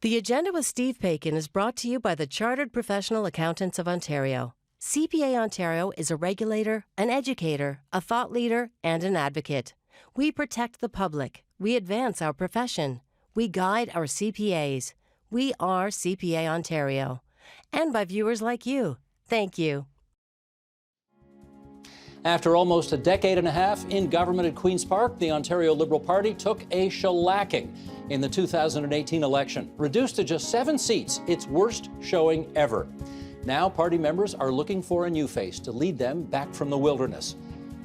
The Agenda with Steve Paikin is brought to you by the Chartered Professional Accountants of Ontario. CPA Ontario is a regulator, an educator, a thought leader, and an advocate. We protect the public. We advance our profession. We guide our CPAs. We are CPA Ontario. And by viewers like you. Thank you. After almost a decade and a half in government at Queen's Park, the Ontario Liberal Party took a shellacking in the 2018 election, reduced to just 7 seats, its worst showing ever. Now party members are looking for a new face to lead them back from the wilderness.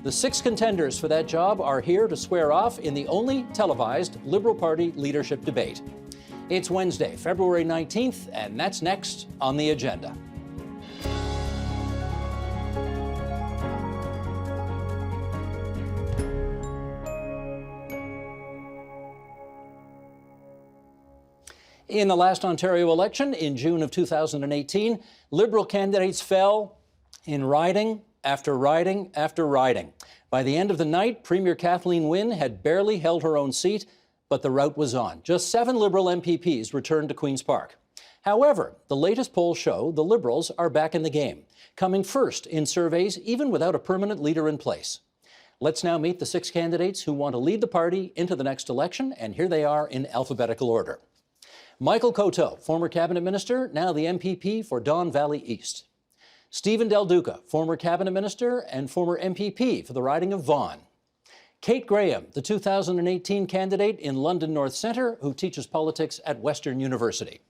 The 6 contenders for that job are here to square off in the only televised Liberal Party leadership debate. It's Wednesday, February 19th, and that's next on the agenda. In the last Ontario election in June of 2018, Liberal candidates fell in riding after riding after riding. By the end of the night, Premier Kathleen Wynne had barely held her own seat, but the rout was on. Just 7 Liberal MPPs returned to Queen's Park. However, the latest polls show the Liberals are back in the game, coming first in surveys even without a permanent leader in place. Let's now meet the 6 candidates who want to lead the party into the next election, and here they are in alphabetical order. Michael Coteau, former cabinet minister, now the MPP for Don Valley East. Stephen Del Duca, former cabinet minister and former MPP for the riding of Vaughan. Kate Graham, the 2018 candidate in London North Centre, who teaches politics at Western University.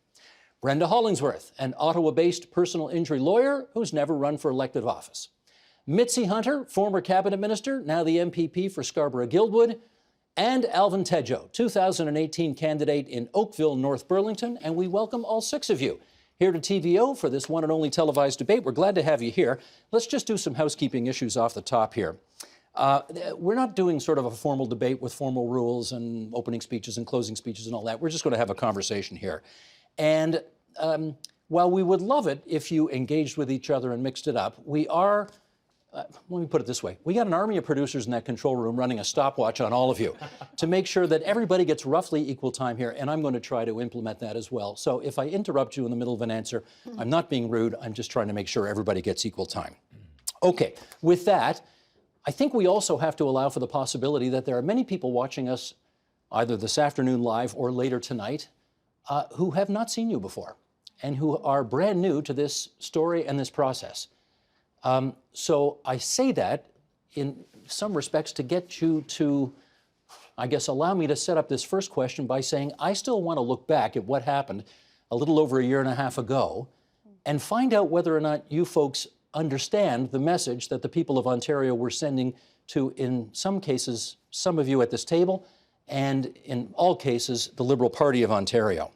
Brenda Hollingsworth, an Ottawa-based personal injury lawyer who's never run for elected office. Mitzi Hunter, former cabinet minister, now the MPP for Scarborough-Guildwood. And Alvin Tedjo, 2018 candidate in Oakville, North Burlington. And we welcome all 6 of you here to TVO for this one and only televised debate. We're glad to have you here. Let's just do some housekeeping issues off the top here. We're not doing sort of a formal debate with formal rules and opening speeches and closing speeches and all that. We're just going to have a conversation here. And while we would love it if you engaged with each other and mixed it up, we are... let me put it this way. We got an army of producers in that control room running a stopwatch on all of you to make sure that everybody gets roughly equal time here, and I'm going to try to implement that as well. So if I interrupt you in the middle of an answer, I'm not being rude. I'm just trying to make sure everybody gets equal time. Okay, with that, I think we also have to allow for the possibility that there are many people watching us either this afternoon live or later tonight who have not seen you before and who are brand new to this story and this process. So I say that in some respects to get you to, I guess, allow me to set up this first question by saying I still want to look back at what happened a little over a year and a half ago and find out whether or not you folks understand the message that the people of Ontario were sending to, in some cases, some of you at this table, and in all cases, the Liberal Party of Ontario.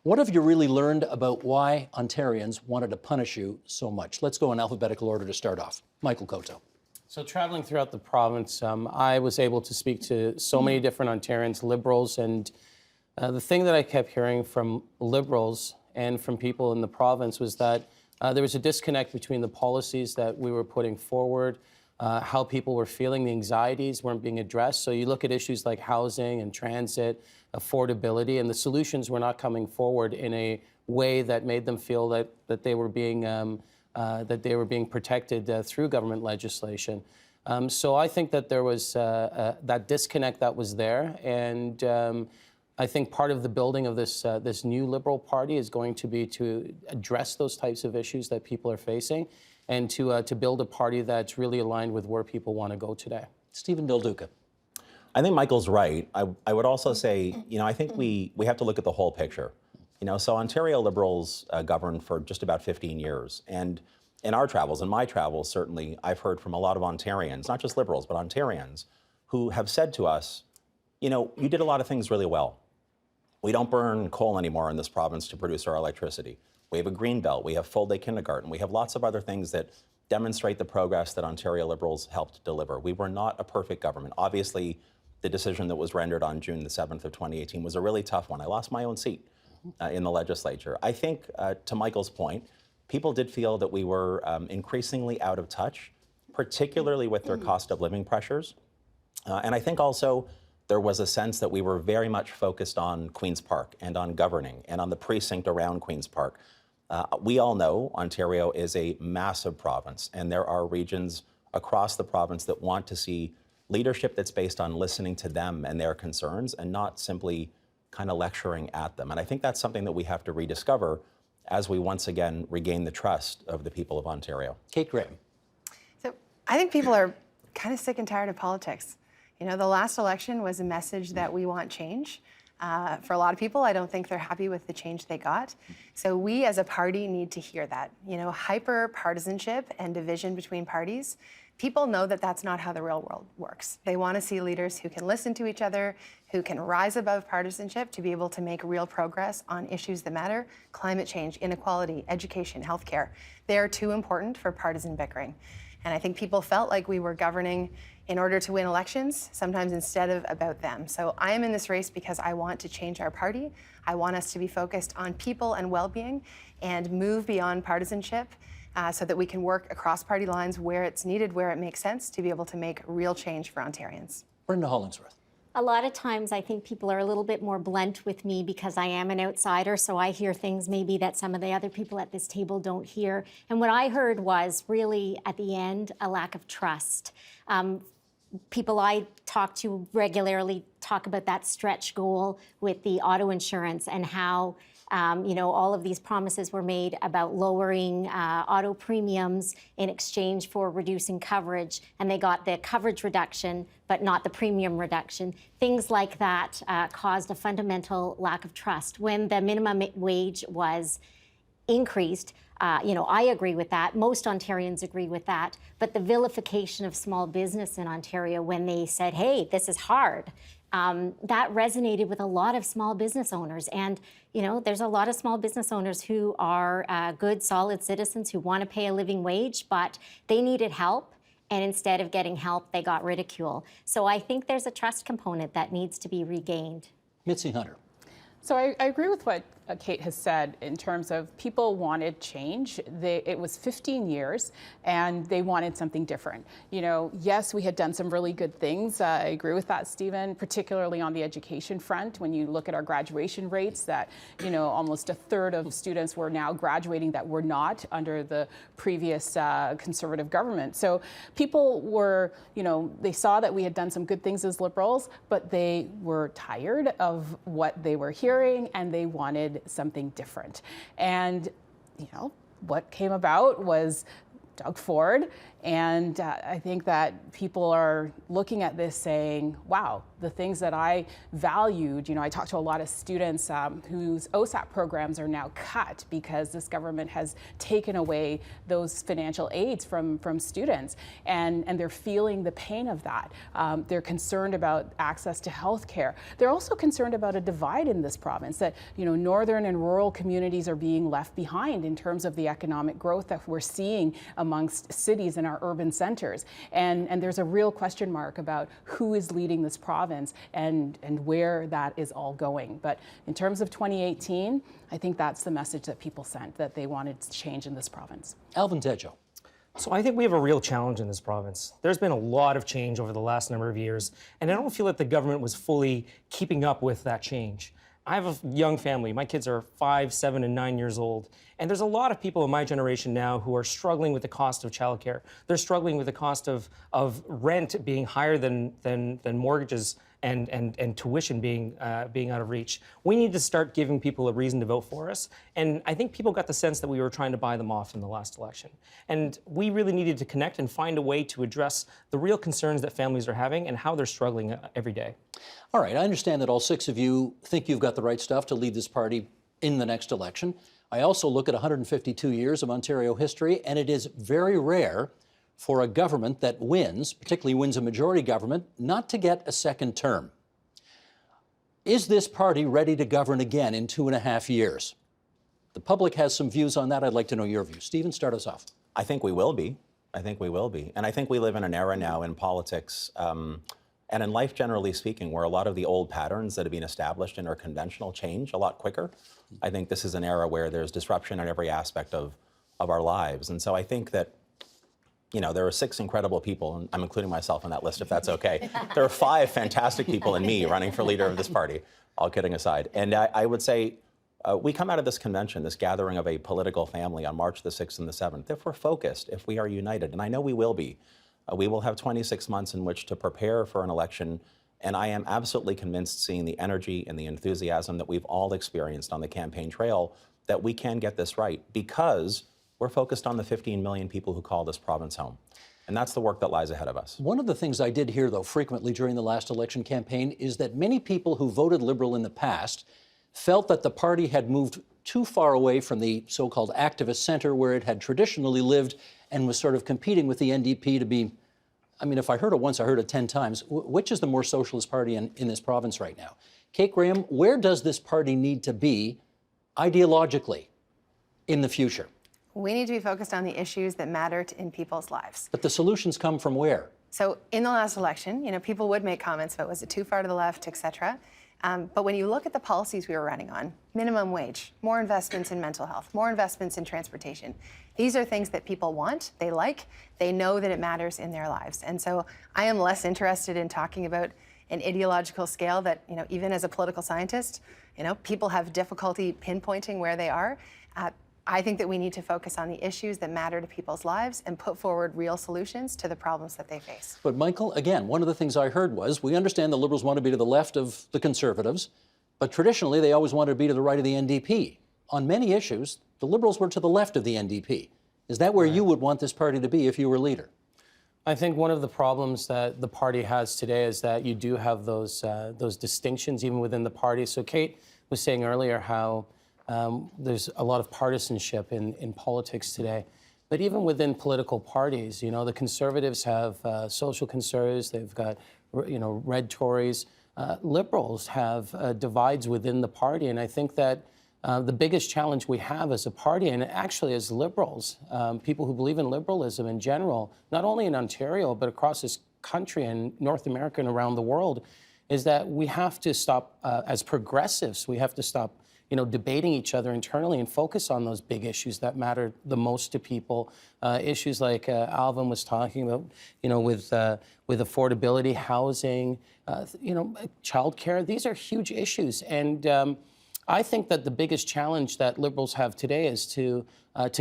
What have you really learned about why Ontarians wanted to punish you so much? Let's go in alphabetical order to start off. Michael Coteau. So traveling throughout the province, I was able to speak to so many different Ontarians, Liberals, and the thing that I kept hearing from Liberals and from people in the province was that there was a disconnect between the policies that we were putting forward, how people were feeling, the anxieties weren't being addressed. So you look at issues like housing and transit, affordability, and the solutions were not coming forward in a way that made them feel that they were being protected through government legislation. So I think that there was that disconnect that was there, and I think part of the building of this new Liberal Party is going to be to address those types of issues that people are facing, and to build a party that's really aligned with where people want to go today. Stephen Del Duca. I think Michael's right. I would also say, I think we have to look at the whole picture. So Ontario Liberals governed for just about 15 years. And in our travels, in my travels, certainly, I've heard from a lot of Ontarians, not just Liberals, but Ontarians, who have said to us, you did a lot of things really well. We don't burn coal anymore in this province to produce our electricity. We have a green belt. We have full-day kindergarten. We have lots of other things that demonstrate the progress that Ontario Liberals helped deliver. We were not a perfect government. Obviously, the decision that was rendered on June the 7th of 2018 was a really tough one. I lost my own seat in the legislature. I think, to Michael's point, people did feel that we were increasingly out of touch, particularly with their cost of living pressures. And I think also there was a sense that we were very much focused on Queen's Park and on governing and on the precinct around Queen's Park. We all know Ontario is a massive province, and there are regions across the province that want to see leadership that's based on listening to them and their concerns and not simply kind of lecturing at them. And I think that's something that we have to rediscover as we once again regain the trust of the people of Ontario. Kate Graham. So I think people are kind of sick and tired of politics. You know, the last election was a message that we want change. For a lot of people, I don't think they're happy with the change they got. So we as a party need to hear that. You know, hyper partisanship and division between parties, people know that that's not how the real world works. They want to see leaders who can listen to each other, who can rise above partisanship to be able to make real progress on issues that matter: climate change, inequality, education, healthcare. They are too important for partisan bickering. And I think people felt like we were governing in order to win elections, sometimes instead of about them. So I am in this race because I want to change our party. I want us to be focused on people and well-being and move beyond partisanship so that we can work across party lines where it's needed, where it makes sense to be able to make real change for Ontarians. Brenda Hollingsworth. A lot of times I think people are a little bit more blunt with me because I am an outsider, so I hear things maybe that some of the other people at this table don't hear. And what I heard was really, at the end, a lack of trust. People I talk to regularly talk about that stretch goal with the auto insurance and how all of these promises were made about lowering auto premiums in exchange for reducing coverage, and they got the coverage reduction but not the premium reduction. Things like that caused a fundamental lack of trust. When the minimum wage was increased, I agree with that. Most Ontarians agree with that. But the vilification of small business in Ontario when they said, hey, this is hard, that resonated with a lot of small business owners. And, there's a lot of small business owners who are good, solid citizens who want to pay a living wage, but they needed help. And instead of getting help, they got ridicule. So I think there's a trust component that needs to be regained. Mitzi Hunter. So I agree with what Kate has said in terms of people wanted change. It was 15 years and they wanted something different. Yes, we had done some really good things. I agree with that, Stephen, particularly on the education front. When you look at our graduation rates, that, almost a third of students were now graduating that were not under the previous Conservative government. So people were, they saw that we had done some good things as Liberals, but they were tired of what they were hearing and they wanted something different. And, what came about was Doug Ford. And I think that people are looking at this saying, wow, the things that I valued, I talked to a lot of students whose OSAP programs are now cut because this government has taken away those financial aids from students. And they're feeling the pain of that. They're concerned about access to health care. They're also concerned about a divide in this province, that, northern and rural communities are being left behind in terms of the economic growth that we're seeing amongst cities and our urban centers. And there's a real question mark about who is leading this province and where that is all going. But in terms of 2018, I think that's the message that people sent, that they wanted change in this province. Alvin Tejo. So I think we have a real challenge in this province. There's been a lot of change over the last number of years, and I don't feel that the government was fully keeping up with that change. I have a young family. My kids are 5, 7, and 9 years old. And there's a lot of people in my generation now who are struggling with the cost of childcare. They're struggling with the cost of rent being higher than mortgages and tuition being out of reach. We need to start giving people a reason to vote for us. And I think people got the sense that we were trying to buy them off in the last election. And we really needed to connect and find a way to address the real concerns that families are having and how they're struggling every day. All right, I understand that all 6 of you think you've got the right stuff to lead this party in the next election. I also look at 152 years of Ontario history, and it is very rare for a government that wins, particularly wins a majority government, not to get a second term. Is this party ready to govern again in 2.5 years? The public has some views on that. I'd like to know your views. Stephen, start us off. I think we will be. And I think we live in an era now in politics and in life, generally speaking, where a lot of the old patterns that have been established and are conventional change a lot quicker. I think this is an era where there's disruption in every aspect of our lives. And so I think that there are 6 incredible people, and I'm including myself on that list if that's okay. There are 5 fantastic people and me running for leader of this party, all kidding aside. And I would say we come out of this convention, this gathering of a political family on March the 6th and the 7th, if we're focused, if we are united, and I know we will be, we will have 26 months in which to prepare for an election. And I am absolutely convinced, seeing the energy and the enthusiasm that we've all experienced on the campaign trail, that we can get this right, because we're focused on the 15 million people who call this province home. And that's the work that lies ahead of us. One of the things I did hear, though, frequently during the last election campaign is that many people who voted Liberal in the past felt that the party had moved too far away from the so-called activist center where it had traditionally lived and was sort of competing with the NDP to be, I mean, if I heard it once, I heard it 10 times. Which is the more socialist party in this province right now? Kate Graham, where does this party need to be ideologically in the future? We need to be focused on the issues that matter in people's lives. But the solutions come from where? So in the last election, people would make comments about, was it too far to the left, et cetera. But when you look at the policies we were running on, minimum wage, more investments in mental health, more investments in transportation, these are things that people want, they like, they know that it matters in their lives. And so I am less interested in talking about an ideological scale that, even as a political scientist, people have difficulty pinpointing where they are. I think that we need to focus on the issues that matter to people's lives and put forward real solutions to the problems that they face. But Michael, again, one of the things I heard was, we understand the Liberals want to be to the left of the Conservatives, but traditionally they always wanted to be to the right of the NDP. On many issues, the Liberals were to the left of the NDP. Is that where you would want this party to be if you were leader? I think one of the problems that the party has today is that you do have those distinctions even within the party. So Kate was saying earlier how there's a lot of partisanship in politics today. But even within political parties, the Conservatives have social conservatives, they've got, red Tories. Liberals have divides within the party. And I think that the biggest challenge we have as a party, and actually as Liberals, people who believe in liberalism in general, not only in Ontario, but across this country and North America and around the world, is that we have to stop, as progressives, we have to stop debating each other internally and focus on those big issues that matter the most to people. Issues like Alvin was talking about, with affordability, housing, childcare. These are huge issues. And I think that the biggest challenge that Liberals have today is to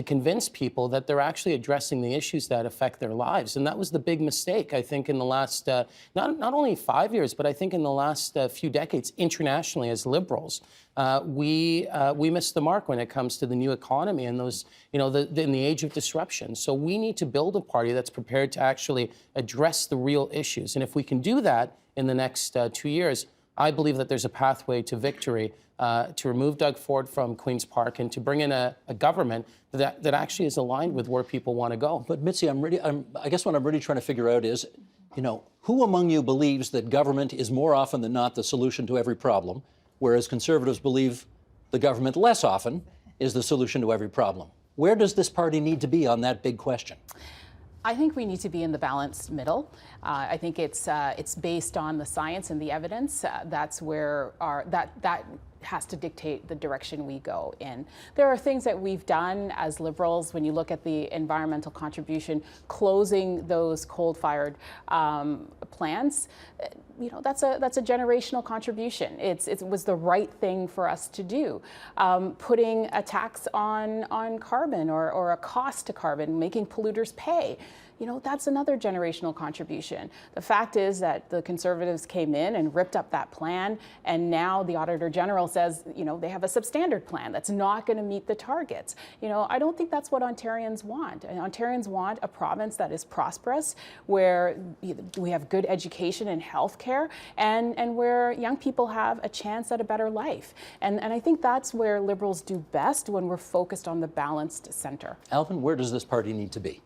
convince people that they're actually addressing the issues that affect their lives. And that was the big mistake, I think, in the last, not only 5 years, but I think in the last few decades internationally as Liberals. We missed the mark when it comes to the new economy and those, in the age of disruption. So we need to build a party that's prepared to actually address the real issues. And if we can do that in the next 2 years, I believe that there's a pathway to victory to remove Doug Ford from Queen's Park and to bring in a government that actually is aligned with where people want to go. But Mitzi, I guess what I'm really trying to figure out is, who among you believes that government is more often than not the solution to every problem, whereas Conservatives believe the government less often is the solution to every problem? Where does this party need to be on that big question? I think we need to be in the balanced middle. I think it's based on the science and the evidence. That's where that has to dictate the direction we go in. There are things that we've done as Liberals. When you look at the environmental contribution, closing those coal-fired plants, that's a generational contribution. It was the right thing for us to do. Putting a tax on carbon or a cost to carbon, making polluters pay. That's another generational contribution. The fact is that the Conservatives came in and ripped up that plan, and now the Auditor General says, they have a substandard plan that's not going to meet the targets. I don't think that's what Ontarians want. And Ontarians want a province that is prosperous, where we have good education and health care, and where young people have a chance at a better life. And I think that's where Liberals do best, when we're focused on the balanced center. Alvin, where does this party need to be?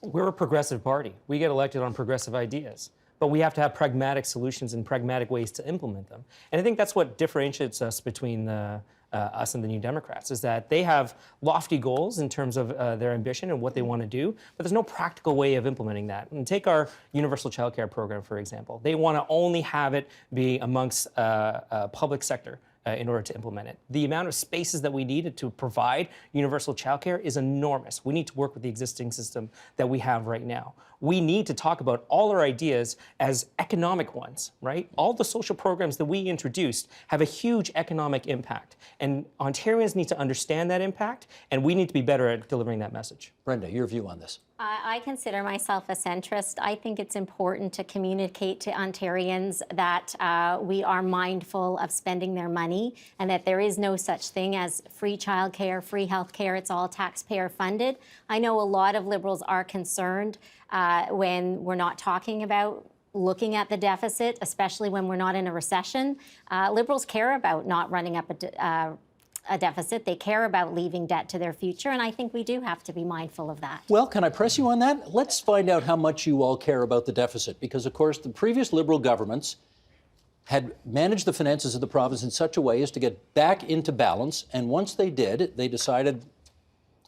We're a progressive party. We get elected on progressive ideas, but we have to have pragmatic solutions and pragmatic ways to implement them. And I think that's what differentiates us between us and the New Democrats, is that they have lofty goals in terms of their ambition and what they want to do, but there's no practical way of implementing that. And take our universal childcare program, for example. They want to only have it be amongst public sector in order to implement it. The amount of spaces that we needed to provide universal childcare is enormous. We need to work with the existing system that we have right now. We need to talk about all our ideas as economic ones, right? All the social programs that we introduced have a huge economic impact, and Ontarians need to understand that impact, and we need to be better at delivering that message. Brenda, your view on this? I consider myself a centrist. I think it's important to communicate to Ontarians that we are mindful of spending their money and that there is no such thing as free childcare, free health care. It's all taxpayer funded. I know a lot of Liberals are concerned when we're not talking about looking at the deficit, especially when we're not in a recession. Liberals care about not running up a deficit. They care about leaving debt to their future, and I think we do have to be mindful of that. Well, can I press you on that? Let's find out how much you all care about the deficit, because, of course, the previous Liberal governments had managed the finances of the province in such a way as to get back into balance, and once they did, they decided,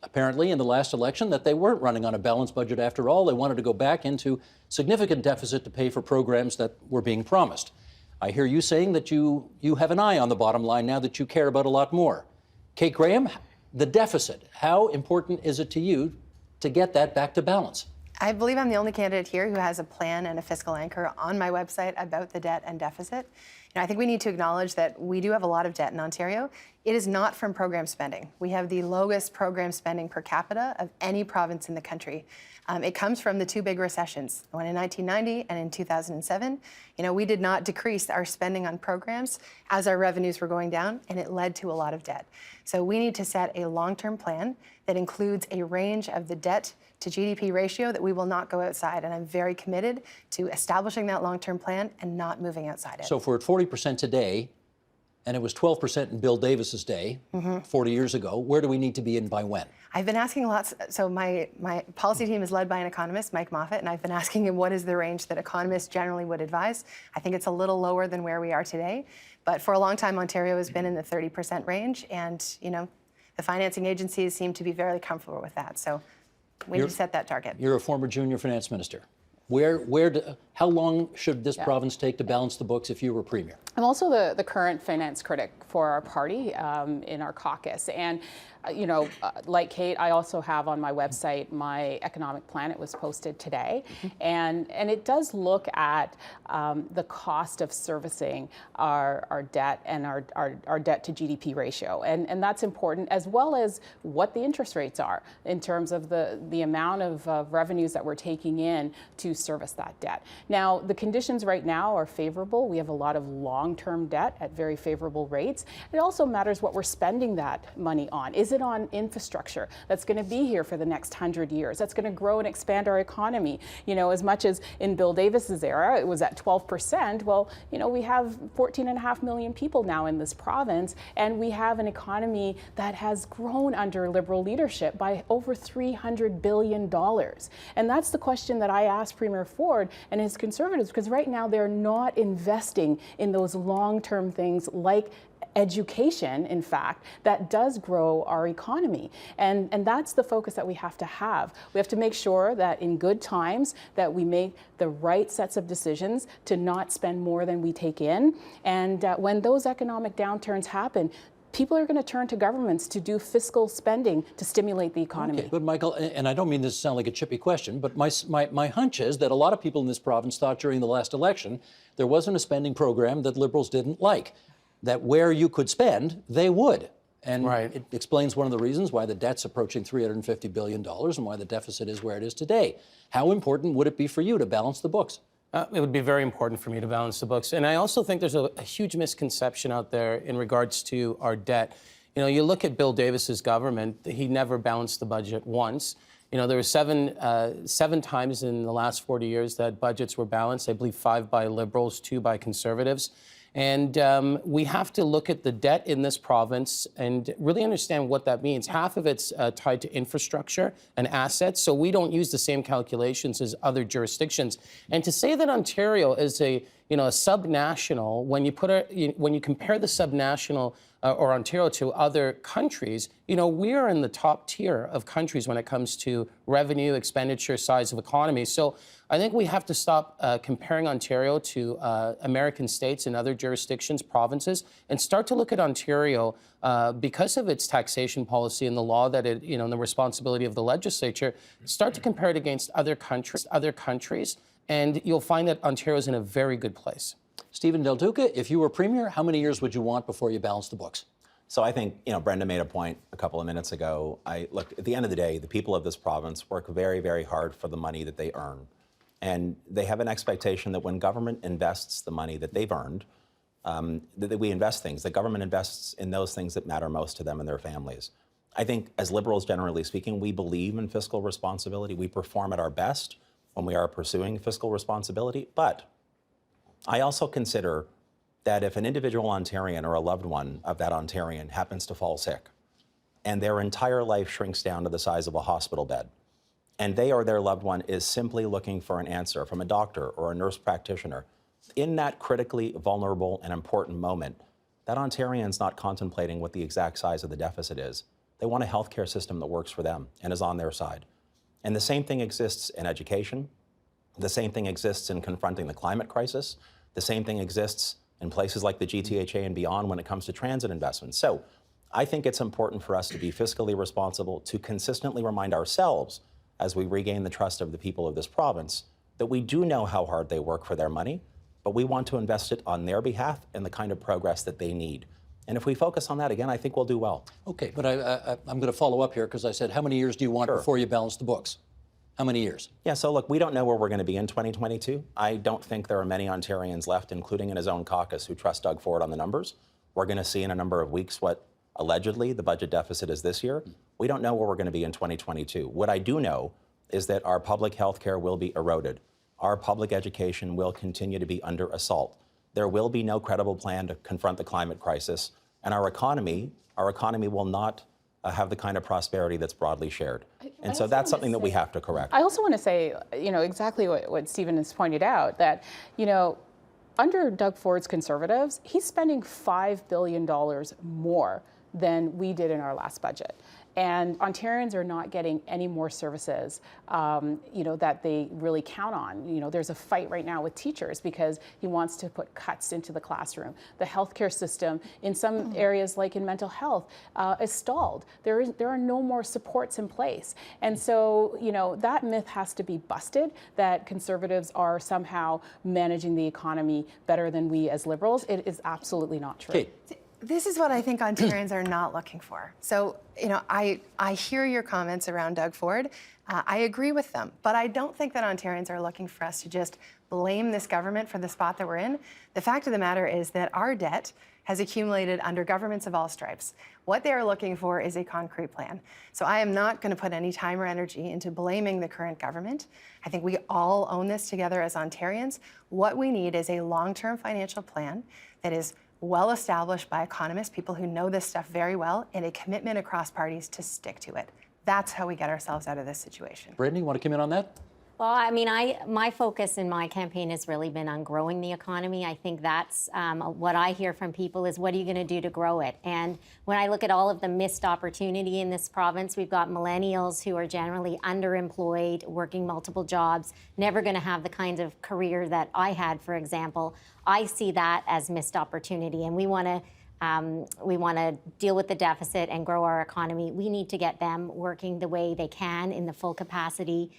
apparently in the last election, that they weren't running on a balanced budget after all. They wanted to go back into significant deficit to pay for programs that were being promised. I hear you saying that you have an eye on the bottom line now, that you care about a lot more. Kate Graham, the deficit, how important is it to you to get that back to balance? I believe I'm the only candidate here who has a plan and a fiscal anchor on my website about the debt and deficit. I think we need to acknowledge that we do have a lot of debt in Ontario. It is not from program spending. We have the lowest program spending per capita of any province in the country. It comes from the two big recessions, one in 1990 and in 2007. We did not decrease our spending on programs as our revenues were going down, and it led to a lot of debt. So we need to set a long-term plan that includes a range of the debt to GDP ratio that we will not go outside. And I'm very committed to establishing that long-term plan and not moving outside it. So if we're at 40% today, and it was 12% in Bill Davis's day, 40 years ago, where do we need to be and by when? I've been asking lots. So my policy team is led by an economist, Mike Moffat, and I've been asking him what is the range that economists generally would advise. I think it's a little lower than where we are today. But for a long time, Ontario has been in the 30% range. And, the financing agencies seem to be very comfortable with that. So we need to set that target. You're a former junior finance minister. How long should this province take to balance the books if you were premier? I'm also the current finance critic for our party in our caucus. And, like Kate, I also have on my website my economic plan. It was posted today. And it does look at the cost of servicing our debt and our debt to GDP ratio. And that's important, as well as what the interest rates are in terms of the amount of revenues that we're taking in to service that debt. Now, the conditions right now are favorable. We have a lot of long-term debt at very favorable rates. It also matters what we're spending that money on. Is it on infrastructure that's going to be here for the next 100 years? That's going to grow and expand our economy. As much as in Bill Davis's era, it was at 12%. Well, we have 14.5 million people now in this province, and we have an economy that has grown under Liberal leadership by over $300 billion. And that's the question that I asked Premier Ford and his Conservatives, because right now they're not investing in those long-term things like education, in fact, that does grow our economy. And that's the focus that we have to have. We have to make sure that in good times that we make the right sets of decisions to not spend more than we take in. And when those economic downturns happen, people are going to turn to governments to do fiscal spending to stimulate the economy. Okay, but Michael, and I don't mean this to sound like a chippy question, but my hunch is that a lot of people in this province thought during the last election there wasn't a spending program that Liberals didn't like, that where you could spend, they would. And it explains one of the reasons why the debt's approaching $350 billion and why the deficit is where it is today. How important would it be for you to balance the books? It would be very important for me to balance the books. And I also think there's a huge misconception out there in regards to our debt. You look at Bill Davis's government, he never balanced the budget once. There were seven times in the last 40 years that budgets were balanced. I believe 5 by Liberals, 2 by Conservatives. And we have to look at the debt in this province and really understand what that means. Half of it's tied to infrastructure and assets, so we don't use the same calculations as other jurisdictions. And to say that Ontario is a a subnational, when you compare the subnational or Ontario to other countries, we are in the top tier of countries when it comes to revenue, expenditure, size of economy. So I think we have to stop comparing Ontario to American states and other jurisdictions, provinces, and start to look at Ontario because of its taxation policy and the law that it, and the responsibility of the legislature, start to compare it against other countries, and you'll find that Ontario is in a very good place. Stephen Del Duca, if you were Premier, how many years would you want before you balance the books? So I think, Brenda made a point a couple of minutes ago. Look, at the end of the day, the people of this province work very, very hard for the money that they earn. And they have an expectation that when government invests the money that they've earned, that we invest things, that government invests in those things that matter most to them and their families. I think as Liberals, generally speaking, we believe in fiscal responsibility. We perform at our best when we are pursuing fiscal responsibility. But I also consider that if an individual Ontarian or a loved one of that Ontarian happens to fall sick and their entire life shrinks down to the size of a hospital bed, and they or their loved one is simply looking for an answer from a doctor or a nurse practitioner, in that critically vulnerable and important moment, that Ontarian's not contemplating what the exact size of the deficit is. They want a healthcare system that works for them and is on their side. And the same thing exists in education. The same thing exists in confronting the climate crisis. The same thing exists in places like the GTHA and beyond when it comes to transit investments. So I think it's important for us to be fiscally responsible, to consistently remind ourselves as we regain the trust of the people of this province that we do know how hard they work for their money, but we want to invest it on their behalf in the kind of progress that they need. And if we focus on that, again, I think we'll do well. Okay, but I'm going to follow up here because I said, how many years do you want before you balance the books? How many years? Yeah, so look, we don't know where we're going to be in 2022. I don't think there are many Ontarians left, including in his own caucus, who trust Doug Ford on the numbers. We're going to see in a number of weeks what allegedly the budget deficit is this year. We don't know where we're going to be in 2022. What I do know is that our public health care will be eroded. Our public education will continue to be under assault. There will be no credible plan to confront the climate crisis, and our economy will not have the kind of prosperity that's broadly shared. And so that's something that we have to correct. I also want to say, exactly what Stephen has pointed out, that, under Doug Ford's Conservatives, he's spending $5 billion more than we did in our last budget. And Ontarians are not getting any more services, that they really count on. There's a fight right now with teachers because he wants to put cuts into the classroom. The healthcare system, in some areas like in mental health, is stalled. There are no more supports in place. And so, that myth has to be busted, that Conservatives are somehow managing the economy better than we as Liberals. It is absolutely not true. Kate. This is what I think Ontarians are not looking for. So, I hear your comments around Doug Ford. I agree with them, but I don't think that Ontarians are looking for us to just blame this government for the spot that we're in. The fact of the matter is that our debt has accumulated under governments of all stripes. What they are looking for is a concrete plan. So I am not going to put any time or energy into blaming the current government. I think we all own this together as Ontarians. What we need is a long-term financial plan that is well established by economists, people who know this stuff very well, and a commitment across parties to stick to it. That's how we get ourselves out of this situation. Brittany, you want to come in on that? Well, I mean, my focus in my campaign has really been on growing the economy. I think that's what I hear from people is, what are you going to do to grow it? And when I look at all of the missed opportunity in this province, we've got millennials who are generally underemployed, working multiple jobs, never going to have the kind of career that I had, for example. I see that as missed opportunity, and we want to deal with the deficit and grow our economy. We need to get them working the way they can in the full capacity.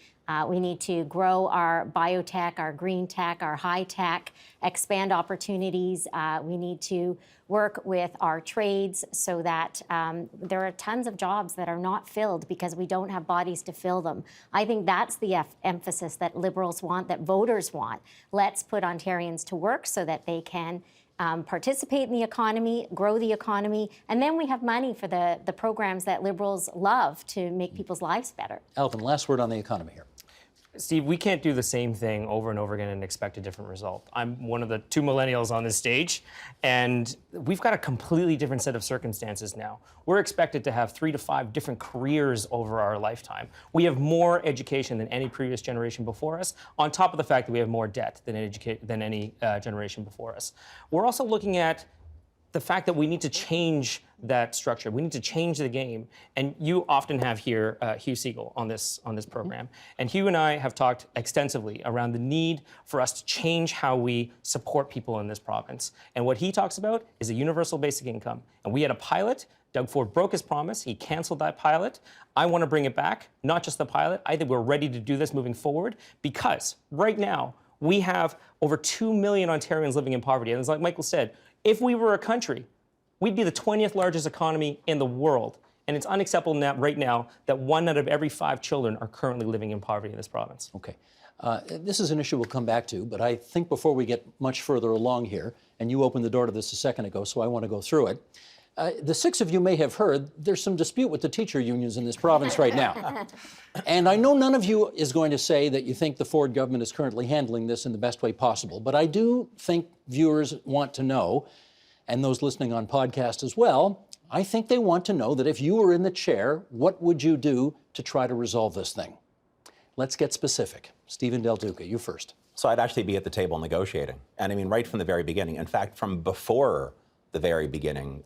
We need to grow our biotech, our green tech, our high tech, expand opportunities. We need to work with our trades so that there are tons of jobs that are not filled because we don't have bodies to fill them. I think that's the emphasis that Liberals want, that voters want. Let's put Ontarians to work so that they can participate in the economy, grow the economy, and then we have money for the programs that Liberals love to make people's lives better. Alvin, last word on the economy here. Steve, we can't do the same thing over and over again and expect a different result. I'm one of the 2 millennials on this stage, and we've got a completely different set of circumstances now. We're expected to have 3 to 5 different careers over our lifetime. We have more education than any previous generation before us, on top of the fact that we have more debt than any generation before us. We're also looking at the fact that we need to change that structure. We need to change the game. And you often have here Hugh Siegel on this program. And Hugh and I have talked extensively around the need for us to change how we support people in this province. And what he talks about is a universal basic income. And we had a pilot. Doug Ford broke his promise. He canceled that pilot. I want to bring it back, not just the pilot. I think we're ready to do this moving forward because right now we have over 2 million Ontarians living in poverty. And as like Michael said, if we were a country, we'd be the 20th largest economy in the world. And it's unacceptable right now that 1 out of every 5 children are currently living in poverty in this province. Okay. This is an issue we'll come back to, but I think before we get much further along here, and you opened the door to this a second ago, so I want to go through it. The 6 of you may have heard there's some dispute with the teacher unions in this province right now. And I know none of you is going to say that you think the Ford government is currently handling this in the best way possible, but I do think viewers want to know, and those listening on podcast as well, I think they want to know that if you were in the chair, what would you do to try to resolve this thing? Let's get specific. Stephen Del Duca, you first. So I'd actually be at the table negotiating. And I mean, right from the very beginning. In fact, from before the very beginning,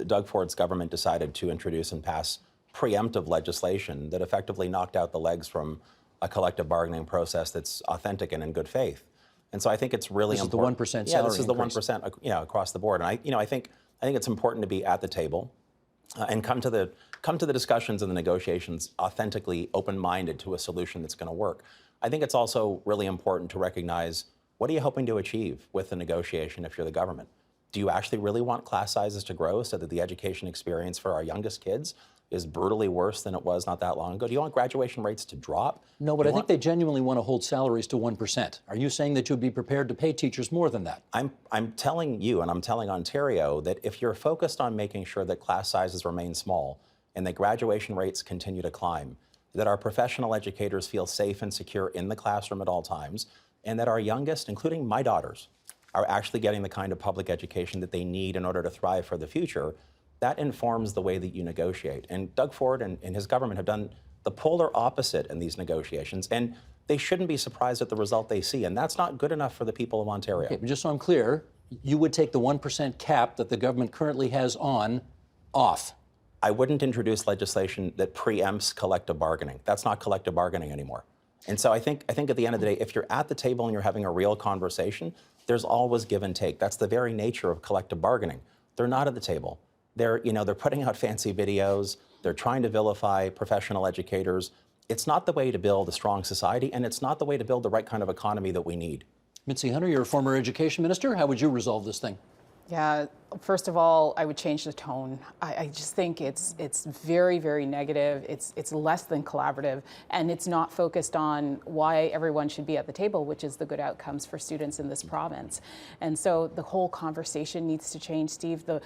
Doug Ford's government decided to introduce and pass preemptive legislation that effectively knocked out the legs from a collective bargaining process that's authentic and in good faith. And so I think it's really important. This is the 1% salary Yeah, this is the increase. 1%, across the board. And I think it's important to be at the table and come to the discussions and the negotiations authentically open-minded to a solution that's going to work. I think it's also really important to recognize, what are you hoping to achieve with the negotiation if you're the government? Do you actually really want class sizes to grow so that the education experience for our youngest kids is brutally worse than it was not that long ago? Do you want graduation rates to drop? No, but I think they genuinely want to hold salaries to 1%. Are you saying that you'd be prepared to pay teachers more than that? I'm telling you, and I'm telling Ontario, that if you're focused on making sure that class sizes remain small and that graduation rates continue to climb, that our professional educators feel safe and secure in the classroom at all times, and that our youngest, including my daughters, are actually getting the kind of public education that they need in order to thrive for the future, that informs the way that you negotiate. And Doug Ford and his government have done the polar opposite in these negotiations, and they shouldn't be surprised at the result they see. And that's not good enough for the people of Ontario. Okay, but just so I'm clear, you would take the 1% cap that the government currently has on off. I wouldn't introduce legislation that preempts collective bargaining. That's not collective bargaining anymore. And so I think at the end of the day, if you're at the table and you're having a real conversation, there's always give and take. That's the very nature of collective bargaining. They're not at the table. They're putting out fancy videos. They're trying to vilify professional educators. It's not the way to build a strong society, and it's not the way to build the right kind of economy that we need. Mitzi Hunter, you're a former education minister. How would you resolve this thing? Yeah, first of all, I would change the tone. I just think it's very, very negative. It's less than collaborative, and it's not focused on why everyone should be at the table, which is the good outcomes for students in this province. And so the whole conversation needs to change, Steve. The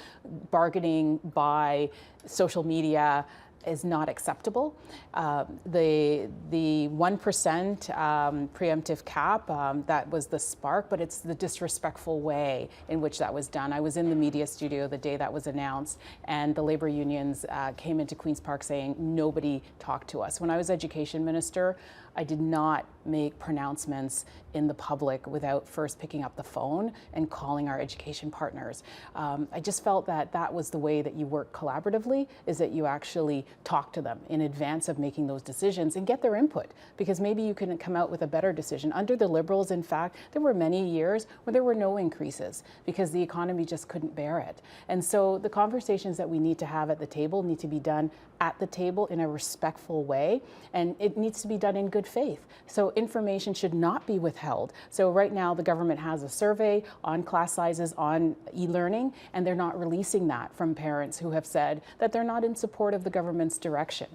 bargaining by social media is not acceptable. The 1% preemptive cap, that was the spark, but it's the disrespectful way in which that was done. I was in the media studio the day that was announced, and the labor unions came into Queen's Park saying nobody talked to us. When I was education minister, I did not make pronouncements in the public without first picking up the phone and calling our education partners. I just felt that that was the way that you work collaboratively, is that you actually talk to them in advance of making those decisions and get their input, because maybe you can come out with a better decision. Under the Liberals, in fact, there were many years where there were no increases because the economy just couldn't bear it. And so the conversations that we need to have at the table need to be done at the table in a respectful way, and it needs to be done in good faith. So information should not be withheld. So right now the government has a survey on class sizes, on e-learning, and they're not releasing that from parents who have said that they're not in support of the government's direction.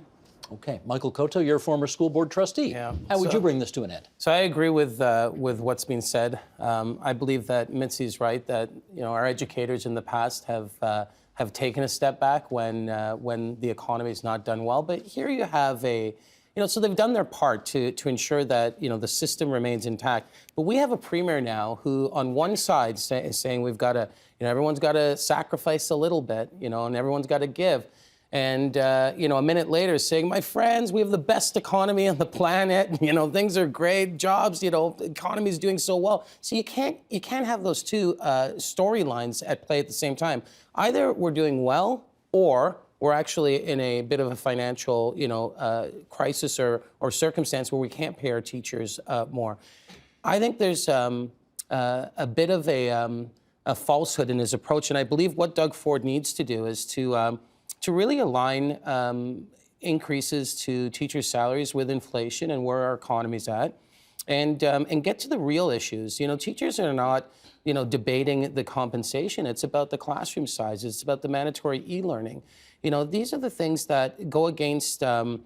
Okay, Michael Cotto, you're a former school board trustee. Yeah. How would you bring this to an end? So I agree with what's been said. I believe that Mitzi's right, that our educators in the past have taken a step back when the economy's not done well. But here you have a So they've done their part to ensure that, the system remains intact. But we have a premier now who, on one side, is saying we've got to, everyone's got to sacrifice a little bit, and everyone's got to give. And, a minute later saying, my friends, we have the best economy on the planet. Things are great, jobs, economy is doing so well. So you can't have those two storylines at play at the same time. Either we're doing well, or we're actually in a bit of a financial, crisis or circumstance where we can't pay our teachers more. I think there's a bit of a falsehood in his approach, and I believe what Doug Ford needs to do is to really align increases to teachers' salaries with inflation and where our economy's at, and get to the real issues. Teachers are not, debating the compensation. It's about the classroom size. It's about the mandatory e-learning. These are the things that go against the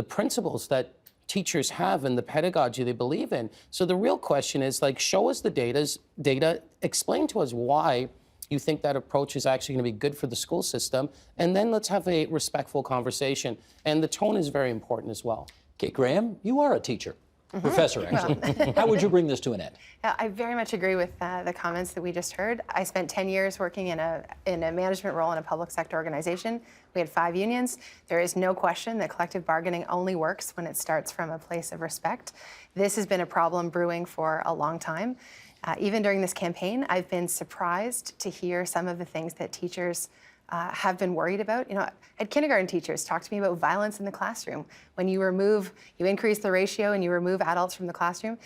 principles that teachers have and the pedagogy they believe in. So the real question is, show us the data, explain to us why you think that approach is actually going to be good for the school system, and then let's have a respectful conversation. And the tone is very important as well. Okay, Graham, you are a teacher. Professor, actually. How would you bring this to an end? I very much agree with the comments that we just heard. I spent 10 years working in a management role in a public sector organization. We had 5 unions. There is no question that collective bargaining only works when it starts from a place of respect. This has been a problem brewing for a long time. Even during this campaign, I've been surprised to hear some of the things that teachers have been worried about. I had kindergarten teachers talk to me about violence in the classroom. When you increase the ratio and you remove adults from the classroom,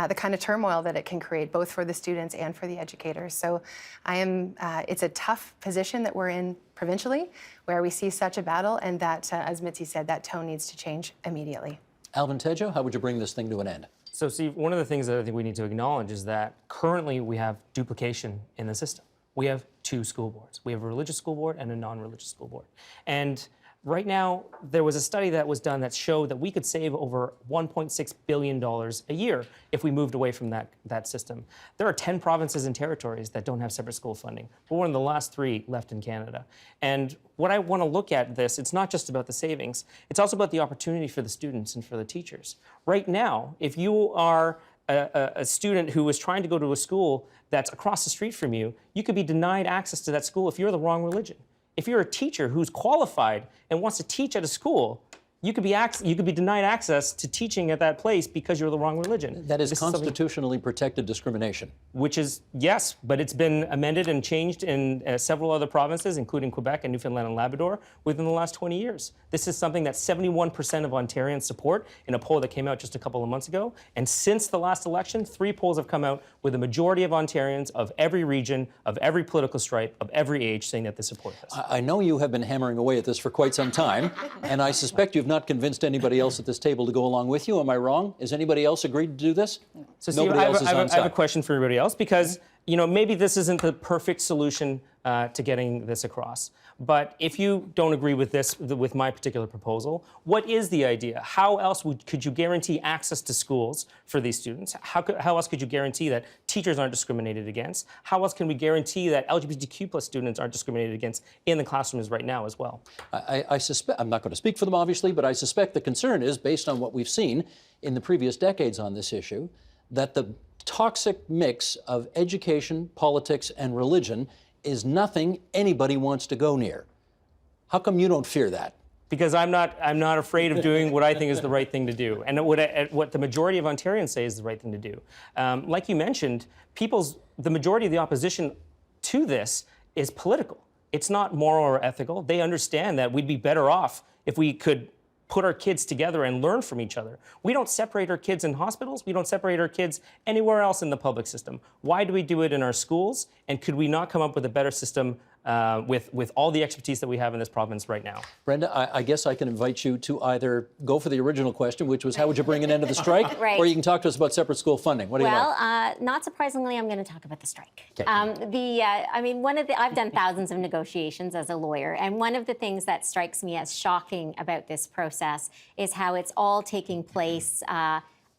the kind of turmoil that it can create, both for the students and for the educators. So it's a tough position that we're in provincially, where we see such a battle, and that, as Mitzi said, that tone needs to change immediately. Alvin Tejo, how would you bring this thing to an end? So, Steve, one of the things that I think we need to acknowledge is that currently we have duplication in the system. We have 2 school boards. We have a religious school board and a non-religious school board. And right now, there was a study that was done that showed that we could save over $1.6 billion a year if we moved away from that system. There are 10 provinces and territories that don't have separate school funding. We're one of the last 3 left in Canada. And what I want to look at this, it's not just about the savings, it's also about the opportunity for the students and for the teachers. Right now, if you are a student who is trying to go to a school that's across the street from you, you could be denied access to that school if you're the wrong religion. If you're a teacher who's qualified and wants to teach at a school, you could be denied access to teaching at that place because you're the wrong religion. That is constitutionally protected discrimination. Which is, yes, but it's been amended and changed in several other provinces, including Quebec and Newfoundland and Labrador, within the last 20 years. This is something that 71% of Ontarians support in a poll that came out just a couple of months ago. And since the last election, 3 polls have come out with a majority of Ontarians of every region, of every political stripe, of every age saying that they support this. I know you have been hammering away at this for quite some time, and I suspect you've not convinced anybody else at this table to go along with you. Am I wrong? Has anybody else agreed to do this? So, Steve, I have a question for everybody else, because maybe this isn't the perfect solution to getting this across. But if you don't agree with this, with my particular proposal, what is the idea? How else could you guarantee access to schools for these students? How else could you guarantee that teachers aren't discriminated against? How else can we guarantee that LGBTQ plus students aren't discriminated against in the classrooms right now as well? I suspect, I'm not going to speak for them obviously, but I suspect the concern is, based on what we've seen in the previous decades on this issue, that the toxic mix of education, politics, and religion is nothing anybody wants to go near. How come you don't fear that? Because I'm not afraid of doing what I think is the right thing to do, and what the majority of Ontarians say is the right thing to do. Like you mentioned, the majority of the opposition to this is political. It's not moral or ethical. They understand that we'd be better off if we could put our kids together and learn from each other. We don't separate our kids in hospitals. We don't separate our kids anywhere else in the public system. Why do we do it in our schools? And could we not come up with a better system with all the expertise that we have in this province right now? Brenda, I guess I can invite you to either go for the original question, which was how would you bring an end to the strike? Right. Or you can talk to us about separate school funding. What do you like? Well, not surprisingly, I'm going to talk about the strike. Okay. I've done thousands of negotiations as a lawyer, and one of the things that strikes me as shocking about this process is how it's all taking place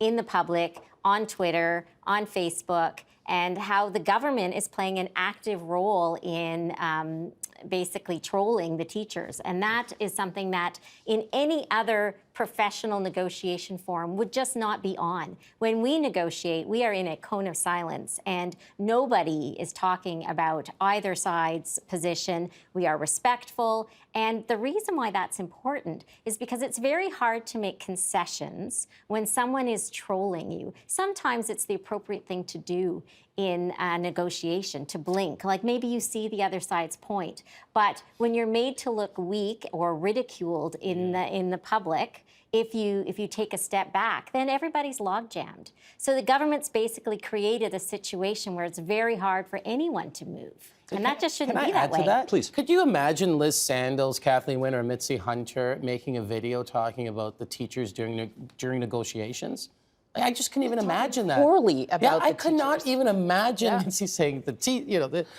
in the public, on Twitter, on Facebook, and how the government is playing an active role in basically trolling the teachers. And that is something that in any other professional negotiation forum would just not be on. When we negotiate, we are in a cone of silence, and nobody is talking about either side's position. We are respectful, and the reason why that's important is because it's very hard to make concessions when someone is trolling you. Sometimes it's the appropriate thing to do in a negotiation, to blink, like maybe you see the other side's point. But when you're made to look weak or ridiculed in the public, if you take a step back, then everybody's log jammed. So the government's basically created a situation where it's very hard for anyone to move. And that just shouldn't be that way. To that? Please. Could you imagine Liz Sandals, Kathleen Wynne, or Mitzi Hunter making a video talking about the teachers during negotiations? I just couldn't even imagine that. Poorly about I the could not teachers. even imagine Mitzi saying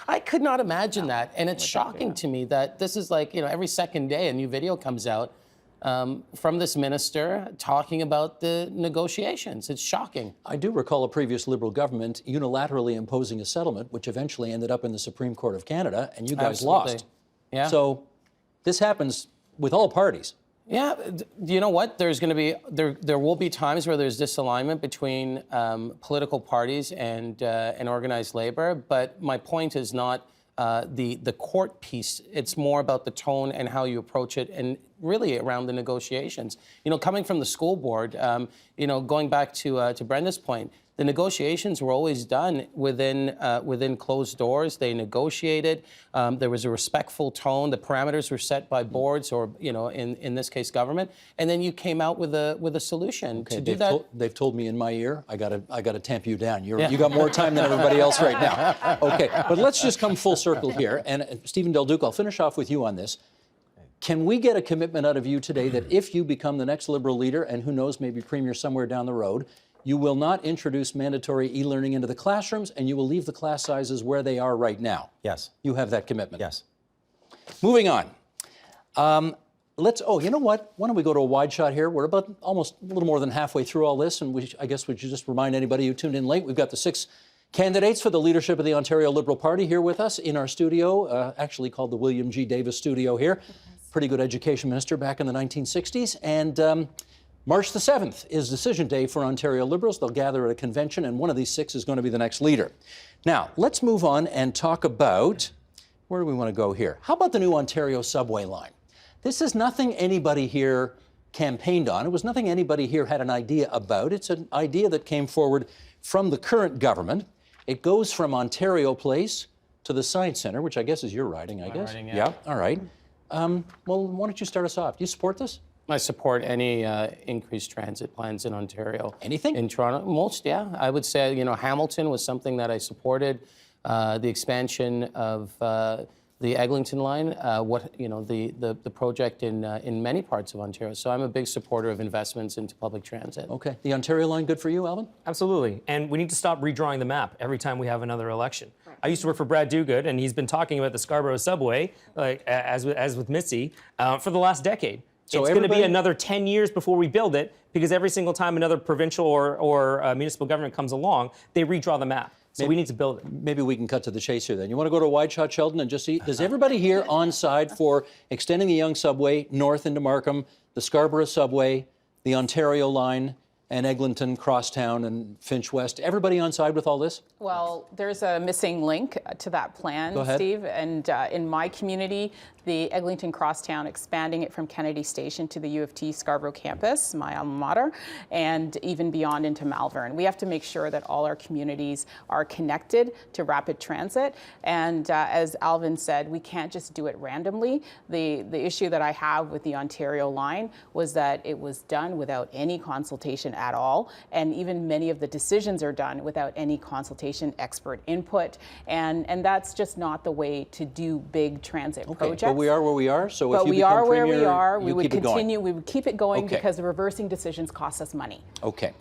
I could not imagine that. And it's shocking to me that this is like, every second day a new video comes out from this minister talking about the negotiations. It's shocking. I do recall a previous Liberal government unilaterally imposing a settlement, which eventually ended up in the Supreme Court of Canada, and you guys Absolutely. lost. Yeah. So this happens with all parties. Yeah, you know what? There's going to be there will be times where there's disalignment between political parties and organized labor. But my point is not the court piece. It's more about the tone and how you approach it, and really around the negotiations. Coming from the school board, going back to Brenda's point. The negotiations were always done within closed doors. They negotiated. There was a respectful tone. The parameters were set by boards, or in this case, government. And then you came out with a solution to do that. They've told me in my ear, I gotta tamp you down. You got more time than everybody else right now. Okay, but let's just come full circle here. And Stephen Del Duke, I'll finish off with you on this. Can we get a commitment out of you today that if you become the next Liberal leader, and who knows, maybe Premier somewhere down the road, you will not introduce mandatory e-learning into the classrooms, and you will leave the class sizes where they are right now? Yes. You have that commitment? Yes. Moving on. You know what? Why don't we go to a wide shot here? We're about almost a little more than halfway through all this, and I guess we should just remind anybody who tuned in late, we've got the 6 candidates for the leadership of the Ontario Liberal Party here with us in our studio, actually called the William G. Davis Studio here. Pretty good education minister back in the 1960s. And March the 7th is decision day for Ontario Liberals. They'll gather at a convention, and one of these 6 is going to be the next leader. Now, let's move on and talk about, where do we want to go here? How about the new Ontario subway line? This is nothing anybody here campaigned on. It was nothing anybody here had an idea about. It's an idea that came forward from the current government. It goes from Ontario Place to the Science Centre, which I guess is your riding, I guess. riding, yeah. All right. Well, why don't you start us off? Do you support this? I support any increased transit plans in Ontario. Anything? In Toronto, most, yeah. I would say, Hamilton was something that I supported. The expansion of the Eglinton line, the project in many parts of Ontario. So I'm a big supporter of investments into public transit. Okay. The Ontario line good for you, Alvin? Absolutely. And we need to stop redrawing the map every time we have another election. I used to work for Brad Dogood, and he's been talking about the Scarborough subway, as with Mitzi, for the last decade. So it's going to be another 10 years before we build it, because every single time another provincial or municipal government comes along, they redraw the map. So we need to build it. Maybe we can cut to the chase here then. You want to go to a wide shot, Sheldon, and just see, does everybody here on side for extending the Yonge subway north into Markham, the Scarborough subway, the Ontario line, and Eglinton, Crosstown, and Finch West, everybody on side with all this? Well, there's a missing link to that plan, Go ahead. Steve. And in my community, the Eglinton Crosstown, expanding it from Kennedy Station to the U of T Scarborough campus, my alma mater, and even beyond into Malvern. We have to make sure that all our communities are connected to rapid transit. And as Alvin said, we can't just do it randomly. The issue that I have with the Ontario line was that it was done without any consultation at all. And even many of the decisions are done without any consultation, expert input. And that's just not the way to do big transit projects. But we are where we are, so if But you we become are where premier, we are. We you would keep it going. continue. We would keep it going Okay. because the reversing decisions cost us money. Okay.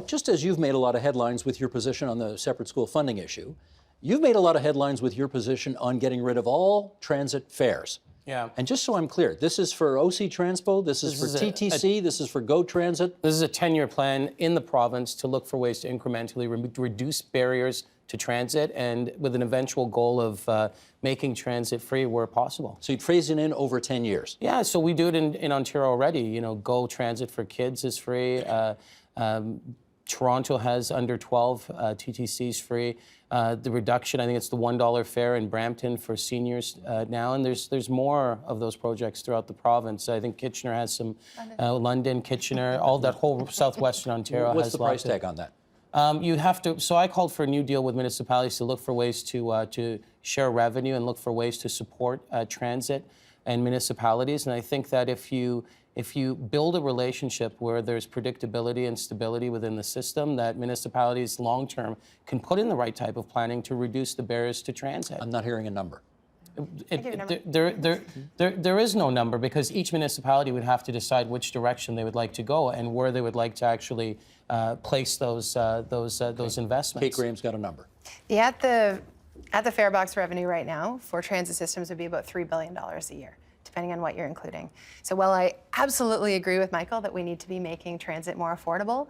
Just as you've made a lot of headlines with your position on the separate school funding issue, you've made a lot of headlines with your position on getting rid of all transit fares. Yeah. And just so I'm clear, this is for OC Transpo, this is for TTC, this is for Go Transit. This is a 10-year plan in the province to look for ways to incrementally reduce barriers to transit, and with an eventual goal of making transit free where possible. So you'd phase it in over 10 years. Yeah, so we do it in Ontario already. You know, Go Transit for kids is free. Toronto has under 12 TTCs free. The reduction, I think it's the $1 fare in Brampton for seniors now, and there's more of those projects throughout the province. I think Kitchener has some, London, Kitchener, all that whole southwestern Ontario What's has the price lots tag on that? You have to. So I called for a new deal with municipalities to look for ways to share revenue and look for ways to support transit and municipalities. And I think that if you build a relationship where there's predictability and stability within the system, that municipalities long term can put in the right type of planning to reduce the barriers to transit. I'm not hearing a number. There is no number, because each municipality would have to decide which direction they would like to go and where they would like to actually place those investments. Kate Graham's got a number. Yeah, at the fare box revenue right now for transit systems would be about $3 billion a year, depending on what you're including. So while I absolutely agree with Michael that we need to be making transit more affordable,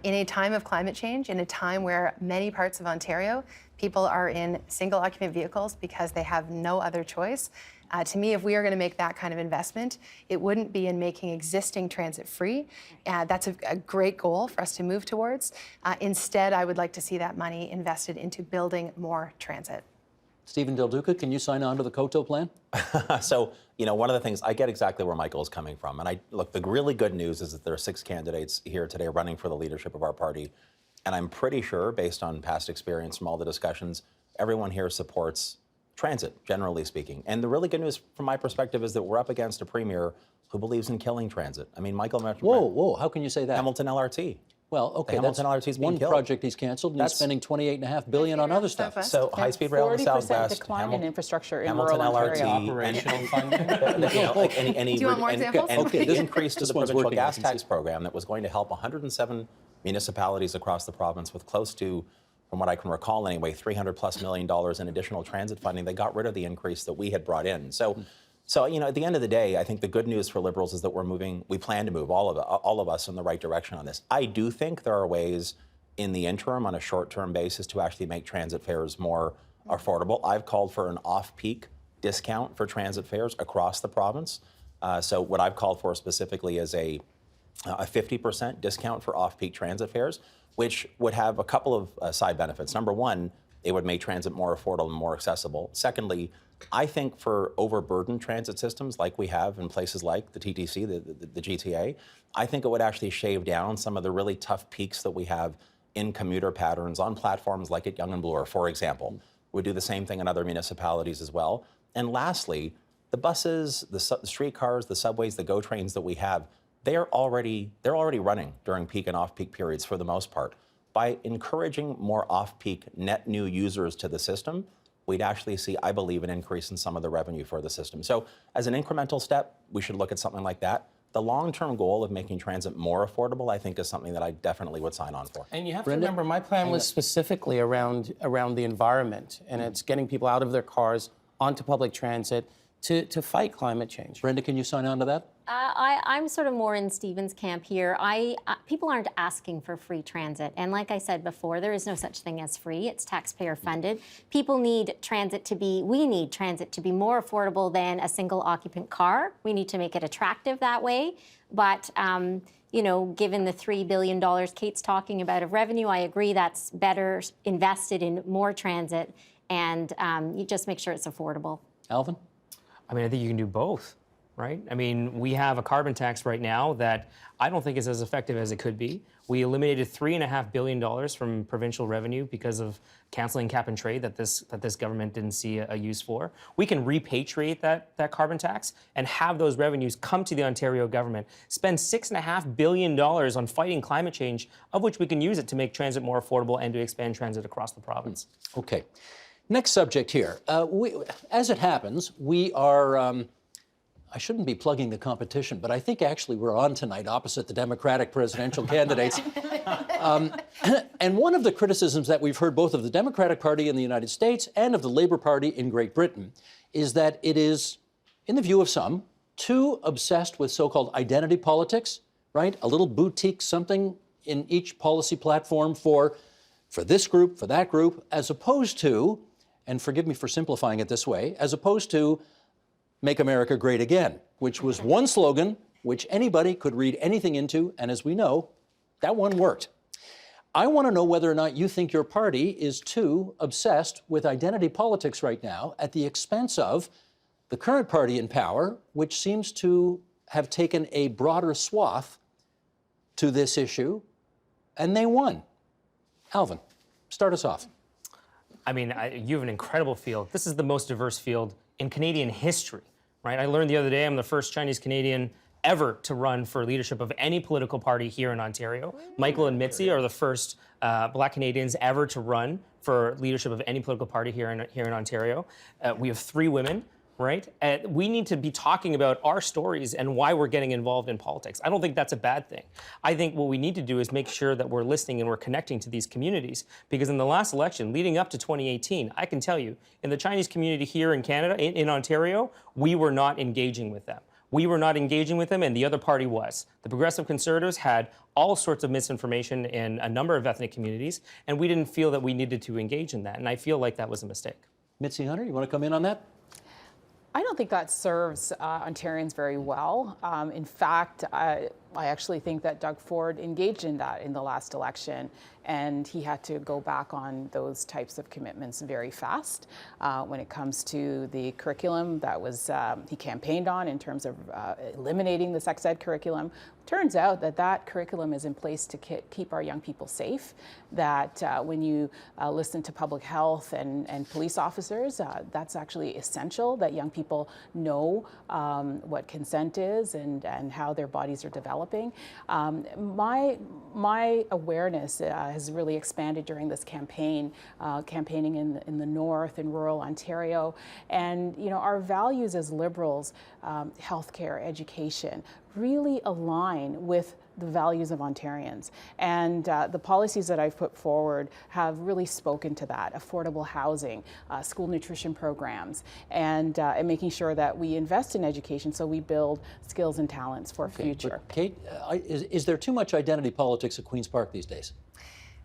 in a time of climate change, in a time where many parts of Ontario, people are in single occupant vehicles because they have no other choice, to me, if we are going to make that kind of investment, it wouldn't be in making existing transit free. That's a great goal for us to move towards. Instead, I would like to see that money invested into building more transit. Stephen Del Duca, can you sign on to the COTO plan? So, you know, one of the things, I get exactly where Michael is coming from. And look, the really good news is that there are 6 candidates here today running for the leadership of our party. And I'm pretty sure, based on past experience from all the discussions, everyone here supports transit, generally speaking. And the really good news from my perspective is that we're up against a premier who believes in killing transit. I mean, Michael mentioned... Whoa, how can you say that? Hamilton LRT. Well, okay, Hamilton that's LRT is being one killed. project he's canceled, and he's spending $28.5 billion on other stuff. So high-speed rail in the 40% Southwest, decline in infrastructure in Hamilton rural LRT, Ontario. Operational funding. You know, like any Do you want more examples? Okay, the increase to this the one's provincial working, I gas can see. tax program that was going to help 107 municipalities across the province with close to, from what I can recall anyway, $300+ million in additional transit funding. They got rid of the increase that we had brought in. So, you know, at the end of the day, I think the good news for Liberals is that we plan to move all of us in the right direction on this. I do think there are ways in the interim on a short-term basis to actually make transit fares more affordable. I've called for an off-peak discount for transit fares across the province. So what I've called for specifically is a 50% discount for off-peak transit fares, which would have a couple of side benefits. Number one, it would make transit more affordable and more accessible. Secondly, I think for overburdened transit systems like we have in places like the TTC, the GTA, I think it would actually shave down some of the really tough peaks that we have in commuter patterns on platforms like at Yonge and Bloor, for example. We'd do the same thing in other municipalities as well. And lastly, the buses, the streetcars, the subways, the GO trains that we have, they're already running during peak and off-peak periods for the most part. By encouraging more off-peak net new users to the system, we'd actually see, I believe, an increase in some of the revenue for the system. So as an incremental step, we should look at something like that. The long-term goal of making transit more affordable, I think, is something that I definitely would sign on for. And you have to remember, my plan was specifically around the environment, and it's getting people out of their cars onto public transit to fight climate change. Brenda, can you sign on to that? I'm sort of more in Stephen's camp here. People aren't asking for free transit. And like I said before, there is no such thing as free. It's taxpayer funded. We need transit to be more affordable than a single occupant car. We need to make it attractive that way. But, you know, given the $3 billion Kate's talking about of revenue, I agree that's better invested in more transit, and you just make sure it's affordable. Alvin? I mean, I think you can do both, right? I mean, we have a carbon tax right now that I don't think is as effective as it could be. We eliminated $3.5 billion from provincial revenue because of canceling cap and trade that this government didn't see a use for. We can repatriate that carbon tax and have those revenues come to the Ontario government, spend $6.5 billion on fighting climate change, of which we can use it to make transit more affordable and to expand transit across the province. Okay. Next subject here. As it happens, we are, I shouldn't be plugging the competition, but I think actually we're on tonight opposite the Democratic presidential candidates. And one of the criticisms that we've heard both of the Democratic Party in the United States and of the Labour Party in Great Britain is that it is, in the view of some, too obsessed with so-called identity politics, right? A little boutique something in each policy platform for for this group, for that group, as opposed to, and forgive me for simplifying it this way, as opposed to Make America Great Again, which was one slogan which anybody could read anything into, and as we know, that one worked. I want to know whether or not you think your party is too obsessed with identity politics right now at the expense of the current party in power, which seems to have taken a broader swath to this issue, and they won. Alvin, start us off. I mean, you have an incredible field. This is the most diverse field in Canadian history, right? I learned the other day I'm the first Chinese Canadian ever to run for leadership of any political party here in Ontario. Michael and Mitzi are the first Black Canadians ever to run for leadership of any political party here in Ontario. We have 3 women, right? We need to be talking about our stories and why we're getting involved in politics. I don't think that's a bad thing. I think what we need to do is make sure that we're listening and we're connecting to these communities, because in the last election, leading up to 2018, I can tell you, in the Chinese community here in Canada, in Ontario, we were not engaging with them. We were not engaging with them, and the other party was. The Progressive Conservatives had all sorts of misinformation in a number of ethnic communities, and we didn't feel that we needed to engage in that, and I feel like that was a mistake. Mitzi Hunter, you want to come in on that? I don't think that serves Ontarians very well. In fact, I actually think that Doug Ford engaged in that in the last election, and he had to go back on those types of commitments very fast. When it comes to the curriculum that was he campaigned on in terms of eliminating the sex ed curriculum, turns out that that curriculum is in place to keep our young people safe, that when you listen to public health and police officers, that's actually essential, that young people know what consent is and how their bodies are developing. My awareness has really expanded during this campaign, campaigning in the north, in rural Ontario, and our values as Liberals, healthcare, education, really align with the values of Ontarians. And the policies that I've put forward have really spoken to that: affordable housing, school nutrition programs, and making sure that we invest in education so we build skills and talents for future. But Kate, is there too much identity politics at Queen's Park these days?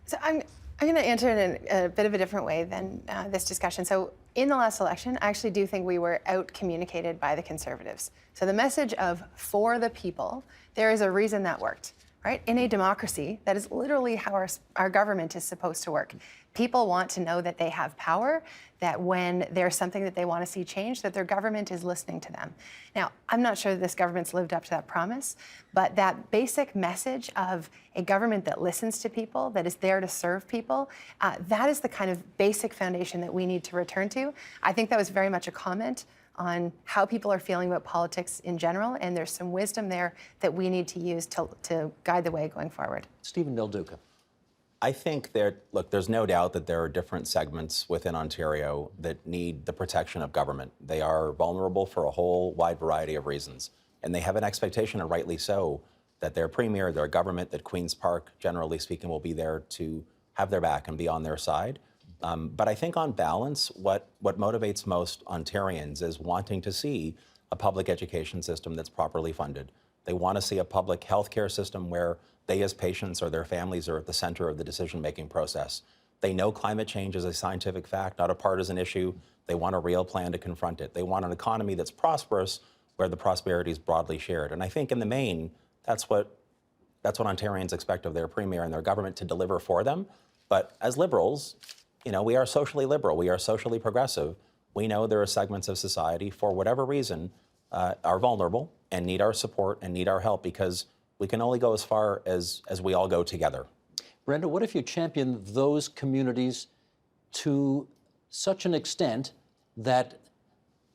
So I'm going to answer it in a bit of a different way than this discussion. So in the last election, I actually do think we were out-communicated by the Conservatives. So the message of "for the people," there is a reason that worked, right? In a democracy, that is literally how our government is supposed to work. People want to know that they have power, that when there's something that they want to see changed, that their government is listening to them. Now, I'm not sure that this government's lived up to that promise, but that basic message of a government that listens to people, that is there to serve people, that is the kind of basic foundation that we need to return to. I think that was very much a comment on how people are feeling about politics in general, and there's some wisdom there that we need to use to guide the way going forward. Stephen Del Duca. I think there's no doubt that there are different segments within Ontario that need the protection of government. They are vulnerable for a whole wide variety of reasons, and they have an expectation, and rightly so, that their premier, their government, that Queen's Park, generally speaking, will be there to have their back and be on their side. But I think on balance, what motivates most Ontarians is wanting to see a public education system that's properly funded. They want to see a public healthcare system where they as patients or their families are at the center of the decision-making process. They know climate change is a scientific fact, not a partisan issue. They want a real plan to confront it. They want an economy that's prosperous, where the prosperity is broadly shared. And I think in the main, that's what Ontarians expect of their premier and their government to deliver for them. But as Liberals, we are socially liberal, we are socially progressive. We know there are segments of society, for whatever reason, are vulnerable and need our support and need our help, because we can only go as far as we all go together. Brenda, what if you champion those communities to such an extent that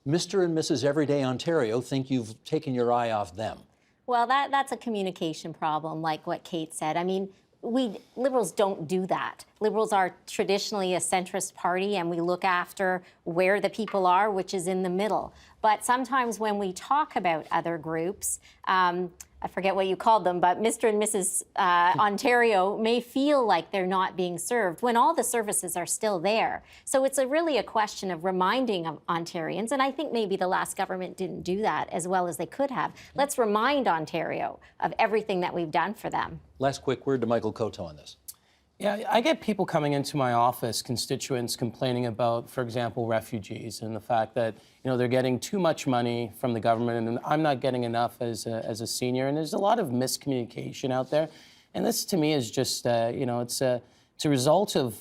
Mr. and Mrs. Everyday Ontario think you've taken your eye off them? Well, that's a communication problem, like what Kate said. I mean, we Liberals don't do that. Liberals are traditionally a centrist party, and we look after where the people are, which is in the middle. But sometimes when we talk about other groups, I forget what you called them, but Mr. and Mrs. Ontario may feel like they're not being served when all the services are still there. So it's really a question of reminding of Ontarians, and I think maybe the last government didn't do that as well as they could have. Let's remind Ontario of everything that we've done for them. Last quick word to Michael Coteau on this. Yeah, I get people coming into my office, constituents complaining about, for example, refugees and the fact that they're getting too much money from the government and I'm not getting enough as a senior. And there's a lot of miscommunication out there. And this, to me, is just it's a result of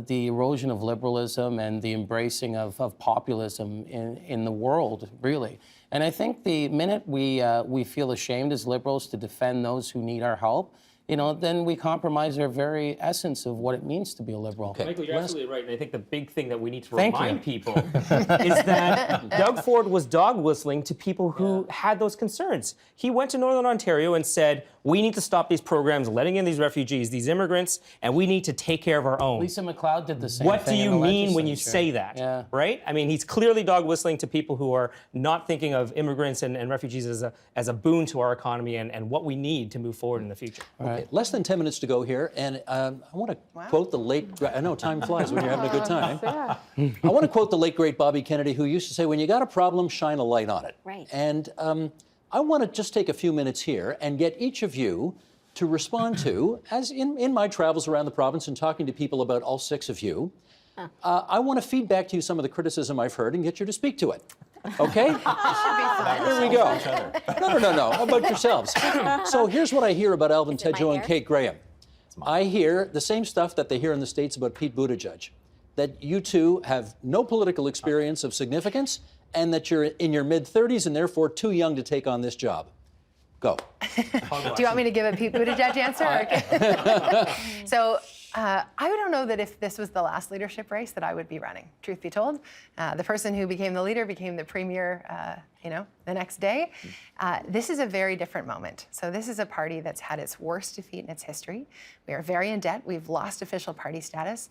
the erosion of liberalism and the embracing of populism in the world, really. And I think the minute we feel ashamed as liberals to defend those who need our help, then we compromise our very essence of what it means to be a liberal. Okay. Michael, you're absolutely right. And I think the big thing that we need to Thank remind you. people is that Doug Ford was dog whistling to people who had those concerns. He went to Northern Ontario and said, we need to stop these programs, letting in these refugees, these immigrants, and we need to take care of our own. Lisa MacLeod did the same What do thing in you the mean when you legislature. say that, Yeah. right? I mean, he's clearly dog whistling to people who are not thinking of immigrants and refugees as a boon to our economy and what we need to move forward in the future. Okay, less than 10 minutes to go here, and I want to quote the late, I know time flies when you're having a good time. I want to quote the late, great Bobby Kennedy, who used to say, when you got a problem, shine a light on it. Right. And I want to just take a few minutes here and get each of you to respond to, as in my travels around the province and talking to people about all 6 of you, I want to feed back to you some of the criticism I've heard and get you to speak to it. Okay? Here we go. No. About yourselves. So here's what I hear about Alvin Tedjo and Kate Graham. I hear the same stuff that they hear in the States about Pete Buttigieg, that you two have no political experience of significance and that you're in your mid-30s and therefore too young to take on this job. Go. Do you want me to give a Pete Buttigieg answer? So I don't know that if this was the last leadership race that I would be running, truth be told. The person who became the leader became the premier, the next day. This is a very different moment. So this is a party that's had its worst defeat in its history. We are very in debt. We've lost official party status.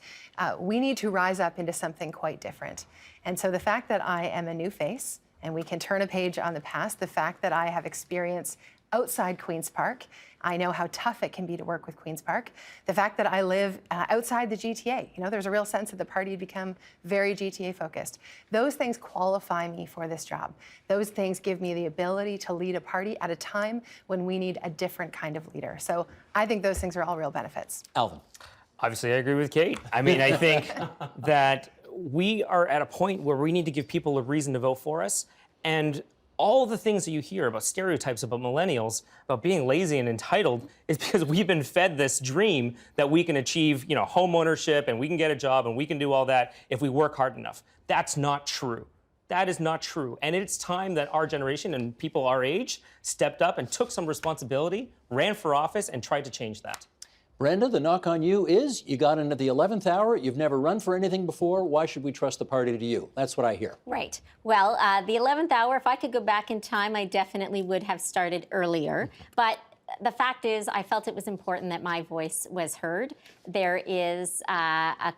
We need to rise up into something quite different. And so the fact that I am a new face and we can turn a page on the past, the fact that I have experience outside Queen's Park. I know how tough it can be to work with Queen's Park. The fact that I live outside the GTA, there's a real sense that the party had become very GTA focused. Those things qualify me for this job. Those things give me the ability to lead a party at a time when we need a different kind of leader. So I think those things are all real benefits. Alvin. Obviously, I agree with Kate. I mean, I think that we are at a point where we need to give people a reason to vote for us. And all the things that you hear about stereotypes about millennials, about being lazy and entitled, is because we've been fed this dream that we can achieve, home ownership and we can get a job and we can do all that if we work hard enough. That's not true. That is not true. And it's time that our generation and people our age stepped up and took some responsibility, ran for office, and tried to change that. Brenda, the knock on you is you got in at the 11th hour, you've never run for anything before, why should we trust the party to you? That's what I hear. Right. Well, the 11th hour, if I could go back in time, I definitely would have started earlier. But the fact is, I felt it was important that my voice was heard. There is a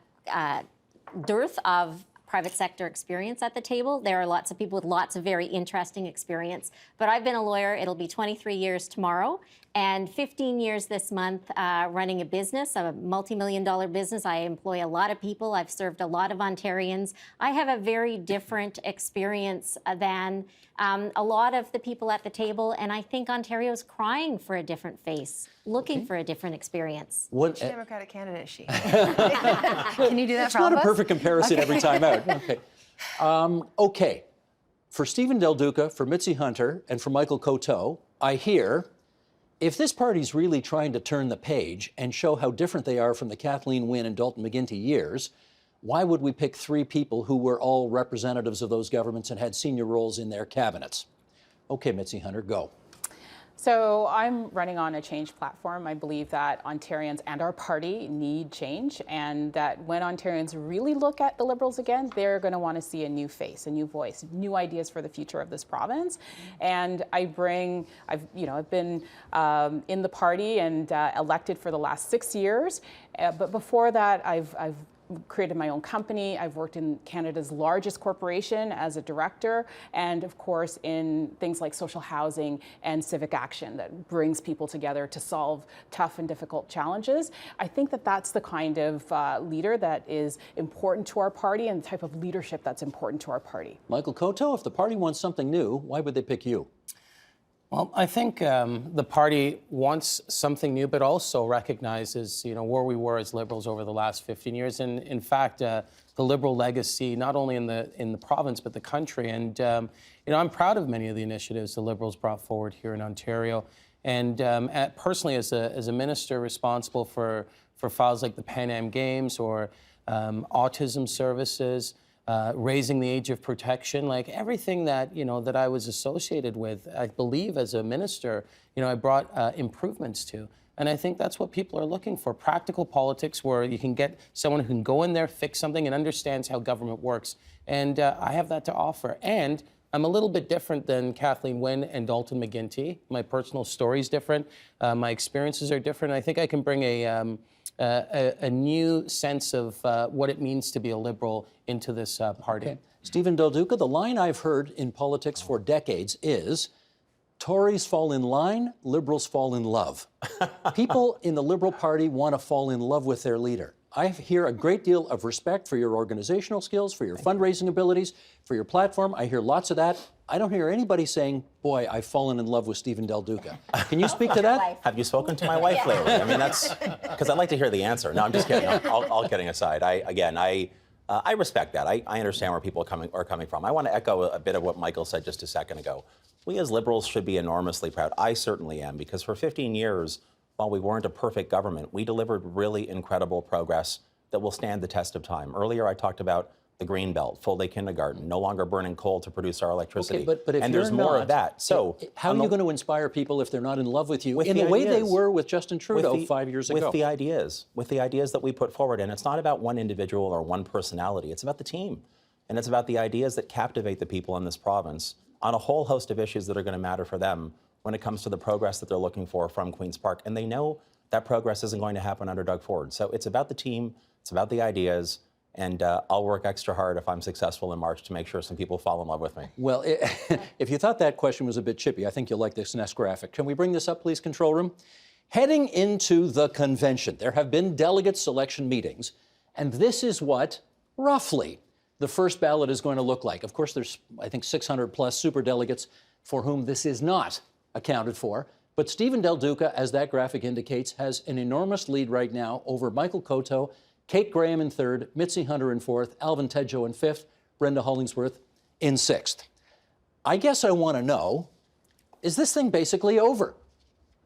dearth of private sector experience at the table. There are lots of people with lots of very interesting experience. But I've been a lawyer, it'll be 23 years tomorrow, and 15 years this month running a business, a multi-million-dollar business. I employ a lot of people. I've served a lot of Ontarians. I have a very different experience than a lot of the people at the table, and I think Ontario's crying for a different face, looking for a different experience. Which Democratic candidate is she? Can you do that It's for all not of a us? perfect comparison every time out. Okay. Okay. For Stephen Del Duca, for Mitzi Hunter, and for Michael Coteau, I hear, if this party's really trying to turn the page and show how different they are from the Kathleen Wynne and Dalton McGuinty years, why would we pick 3 people who were all representatives of those governments and had senior roles in their cabinets? Okay, Mitzi Hunter, go. So I'm running on a change platform. I believe that Ontarians and our party need change, and that when Ontarians really look at the Liberals again, they're going to want to see a new face, a new voice, new ideas for the future of this province. And I've been in the party and elected for the last 6 years. But before that, I've created my own company. I've worked in Canada's largest corporation as a director, and of course in things like social housing and civic action that brings people together to solve tough and difficult challenges. I think that that's the kind of leader that is important to our party and the type of leadership that's important to our party. Michael Coteau, if the party wants something new, why would they pick you? Well, I think the party wants something new, but also recognizes, where we were as Liberals over the last 15 years, and in fact, the Liberal legacy, not only in the province but the country. And I'm proud of many of the initiatives the Liberals brought forward here in Ontario. And personally, as a minister responsible for files like the Pan Am Games or autism services. Raising the age of protection, like everything that that I was associated with, I believe as a minister, I brought improvements to, and I think that's what people are looking for: practical politics, where you can get someone who can go in there, fix something, and understands how government works. And I have that to offer. And I'm a little bit different than Kathleen Wynne and Dalton McGuinty. My personal story is different. My experiences are different. I think I can bring a new sense of what it means to be a Liberal into this party. Okay. Stephen Del Duca, the line I've heard in politics for decades is, Tories fall in line, Liberals fall in love. People in the Liberal Party want to fall in love with their leader. I hear a great deal of respect for your organizational skills, for your fundraising abilities, for your platform. I hear lots of that. I don't hear anybody saying, boy, I've fallen in love with Stephen Del Duca. Can you speak to that? Have you spoken to my wife lately? I mean, that's because I'd like to hear the answer. No, I'm just kidding. All kidding aside. I respect that. I understand where people are coming from. I want to echo a bit of what Michael said just a second ago. We as Liberals should be enormously proud. I certainly am, because for 15 years, while we weren't a perfect government, we delivered really incredible progress that will stand the test of time. Earlier, I talked about the Green Belt, full-day kindergarten, no longer burning coal to produce our electricity. Okay, but if and there's more of that. So how are you going to inspire people if they're not in love with you in the way they were with Justin Trudeau 5 years ago? With the ideas that we put forward. And it's not about one individual or one personality. It's about the team. And it's about the ideas that captivate the people in this province on a whole host of issues that are going to matter for them when it comes to the progress that they're looking for from Queen's Park. And they know that progress isn't going to happen under Doug Ford. So it's about the team, it's about the ideas, and I'll work extra hard if I'm successful in March to make sure some people fall in love with me. Well, if you thought that question was a bit chippy, I think you'll like this next graphic. Can we bring this up, please, control room? Heading into the convention, there have been delegate selection meetings, and this is what, roughly, the first ballot is going to look like. Of course, there's, I think, 600 plus superdelegates for whom this is not accounted for. But Stephen Del Duca, as that graphic indicates, has an enormous lead right now over Michael Coteau, Kate Graham in third, Mitzi Hunter in fourth, Alvin Tedjo in fifth, Brenda Hollingsworth in sixth. I guess I want to know, is this thing basically over?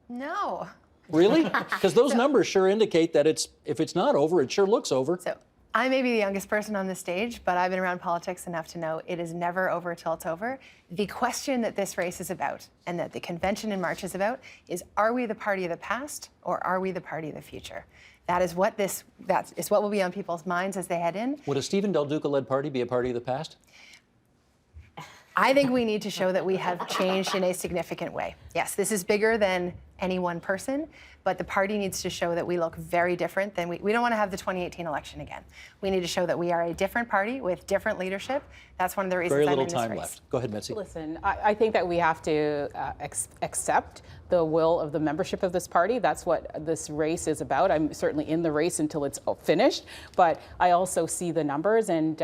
No. Really? Because those numbers sure indicate that if it's not over, it sure looks over. So I may be the youngest person on the stage, but I've been around politics enough to know it is never over till it's over. The question that this race is about, and that the convention in March is about, is, are we the party of the past or are we the party of the future? That is what will be on people's minds as they head in. Would a Stephen Del Duca-led party be a party of the past? I think we need to show that we have changed in a significant way. Yes, this is bigger than any one person, but the party needs to show that we look very different than we don't want to have the 2018 election again. We need to show that we are a different party with different leadership. That's one of the reasons Very I'm little in this time race. left. Go ahead, Mitzi. Listen, I think that we have to accept the will of the membership of this party. That's what this race is about. I'm certainly in the race until it's finished, but I also see the numbers and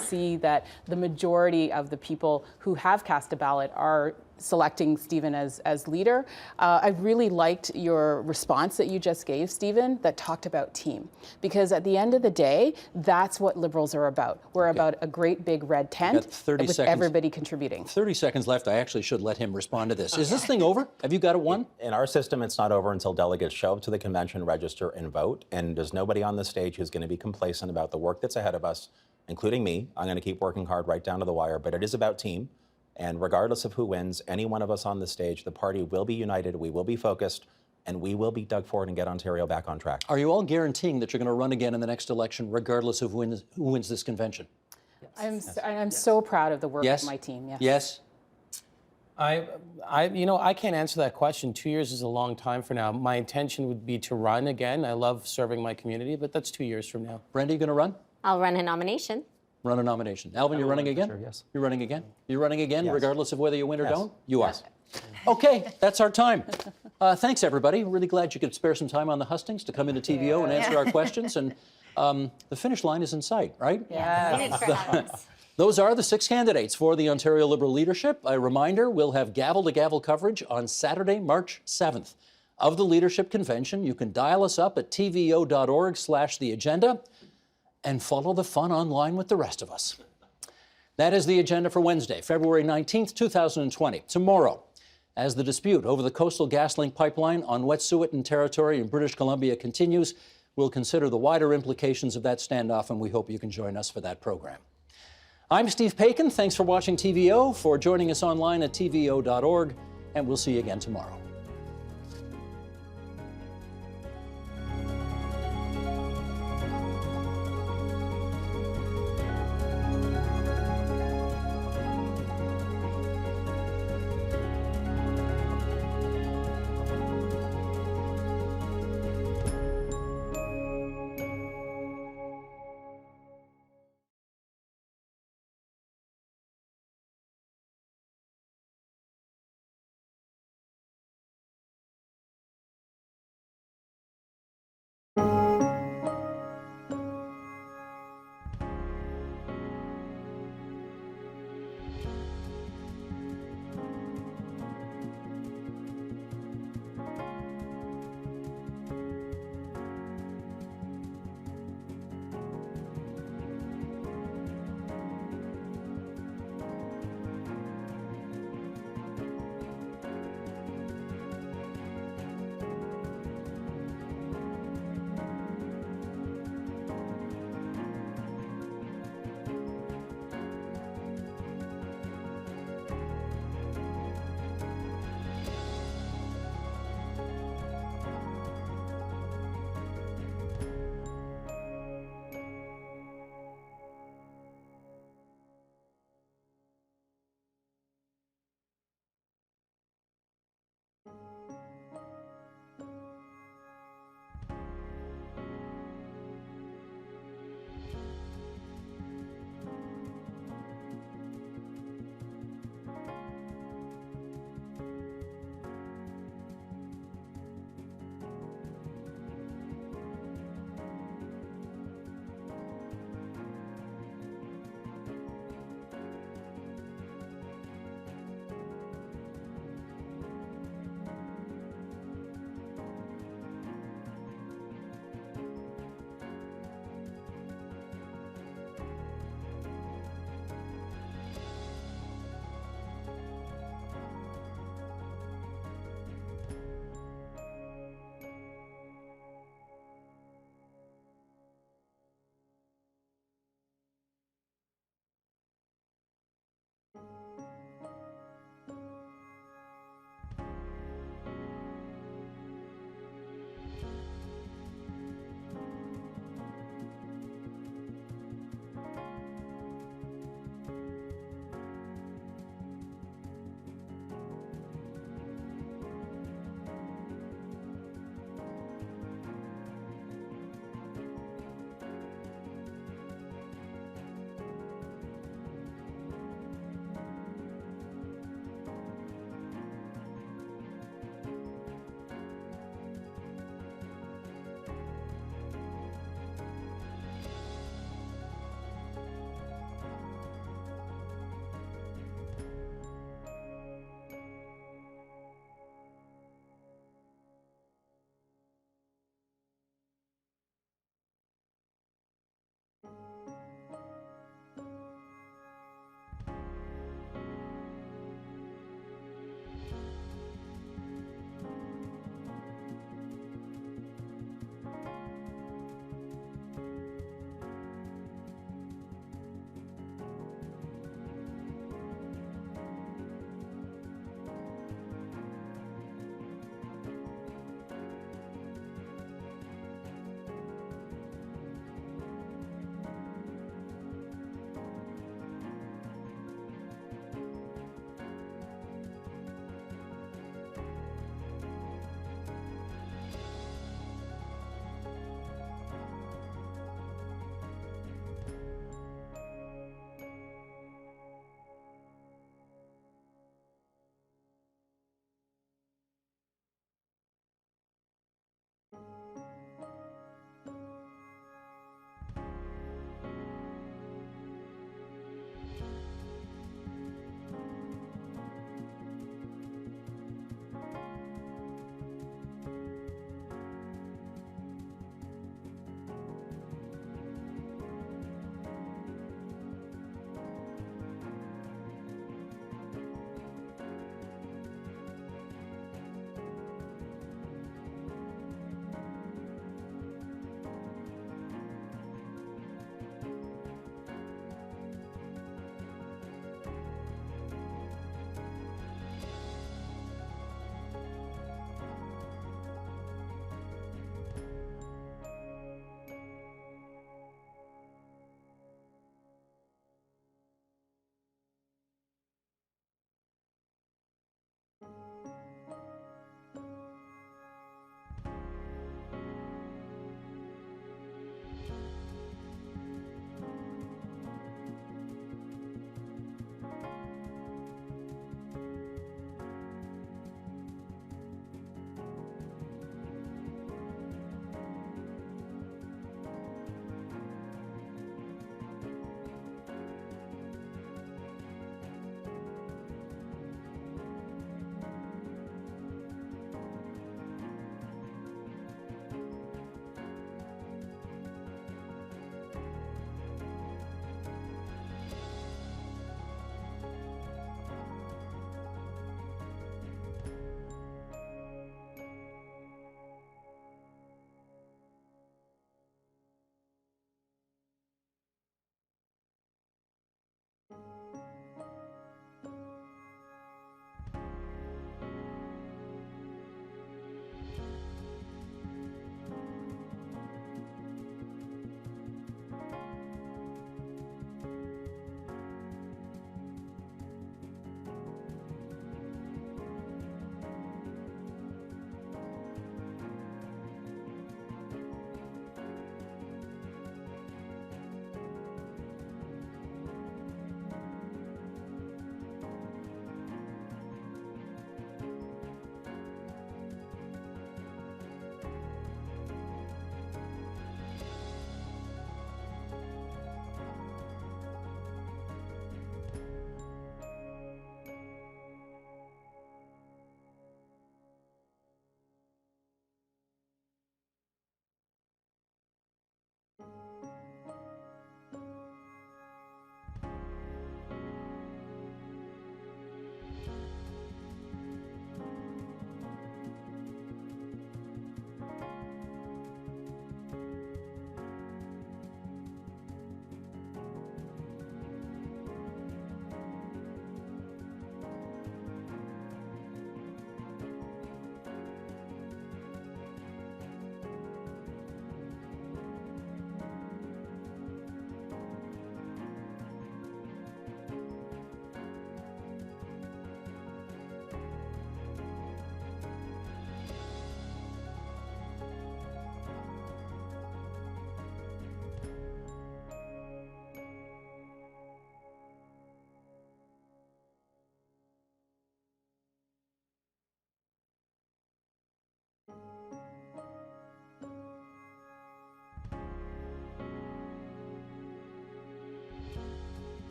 see that the majority of the people who have cast a ballot are selecting Stephen as leader. I really liked your response that you just gave, Stephen, that talked about team. Because at the end of the day, that's what Liberals are about. We're about a great big red tent with everybody contributing. 30 seconds left. I actually should let him respond to this. Is this thing over? Have you got it won? In our system, it's not over until delegates show up to the convention, register, and vote. And there's nobody on the stage who's going to be complacent about the work that's ahead of us, including me. I'm going to keep working hard right down to the wire, but it is about team. And regardless of who wins, any one of us on the stage, the party will be united, we will be focused, and we will beat Doug Ford and get Ontario back on track. Are you all guaranteeing that you're going to run again in the next election, regardless of who wins this convention? Yes. I'm so proud of the work of my team. Yes. Yes. I can't answer that question. 2 years is a long time for now. My intention would be to run again. I love serving my community, but that's 2 years from now. Brenda, you going to run? I'll run a nomination. Run a nomination. Alvin, you're running again? Sure, yes. You're running again? You're running again, Yes. regardless of whether you win or Yes. don't? You are. Okay, that's our time. Thanks, everybody. Really glad you could spare some time on the hustings to come into TVO and answer our questions. And the finish line is in sight, right? Yeah. In it for us. Those are the 6 candidates for the Ontario Liberal leadership. A reminder, we'll have gavel-to-gavel coverage on Saturday, March 7th. Of the leadership convention, you can dial us up at tvo.org/theagenda and follow the fun online with the rest of us. That is the agenda for Wednesday, February 19th, 2020. Tomorrow, as the dispute over the Coastal GasLink pipeline on Wet'suwet'en territory in British Columbia continues, we'll consider the wider implications of that standoff, and we hope you can join us for that program. I'm Steve Paikin. Thanks for watching TVO, for joining us online at tvo.org, and we'll see you again tomorrow.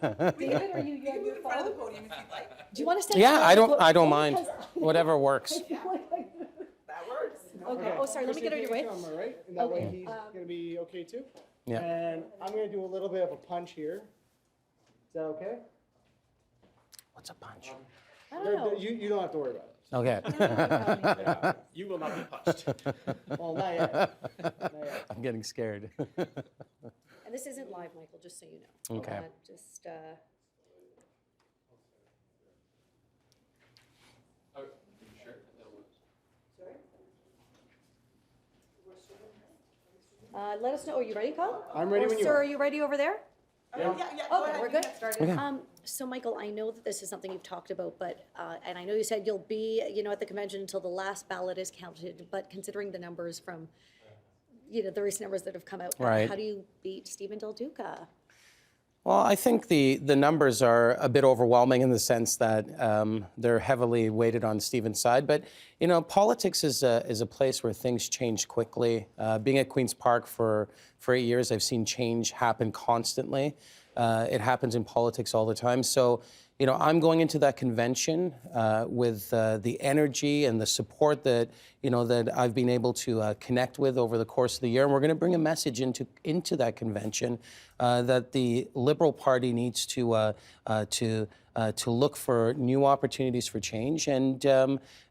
David, are you in front of the podium if you'd like? Do you want to stand? Yeah, I don't mind. Whatever works. That works. Okay. Oh, sorry. Let me get out of your way. Camera, right? And that way he's going to be okay too. Yeah. And I'm going to do a little bit of a punch here. Is that okay? What's a punch? I don't know. You don't have to worry about it. Okay. You will not be punched. Well, not yet. Not yet. I'm getting scared. And this isn't live, Michael, just so you know. Okay. Just. Let us know. Are you ready, Kyle? I'm ready Or, when you sir, are. are you ready over there? Yeah, go Okay, ahead. we're good. Okay. So, Michael, I know that this is something you've talked about, but and I know you said you'll be, at the convention until the last ballot is counted. But considering the numbers from, the recent numbers that have come out, Right. how do you beat Stephen Del Duca? Well, I think the numbers are a bit overwhelming in the sense that they're heavily weighted on Stephen's side. But politics is a place where things change quickly. Being at Queen's Park for 8 years, I've seen change happen constantly. It happens in politics all the time. So, I'm going into that convention with the energy and the support that that I've been able to connect with over the course of the year. And we're going to bring a message into that convention that the Liberal Party needs to look for new opportunities for change. And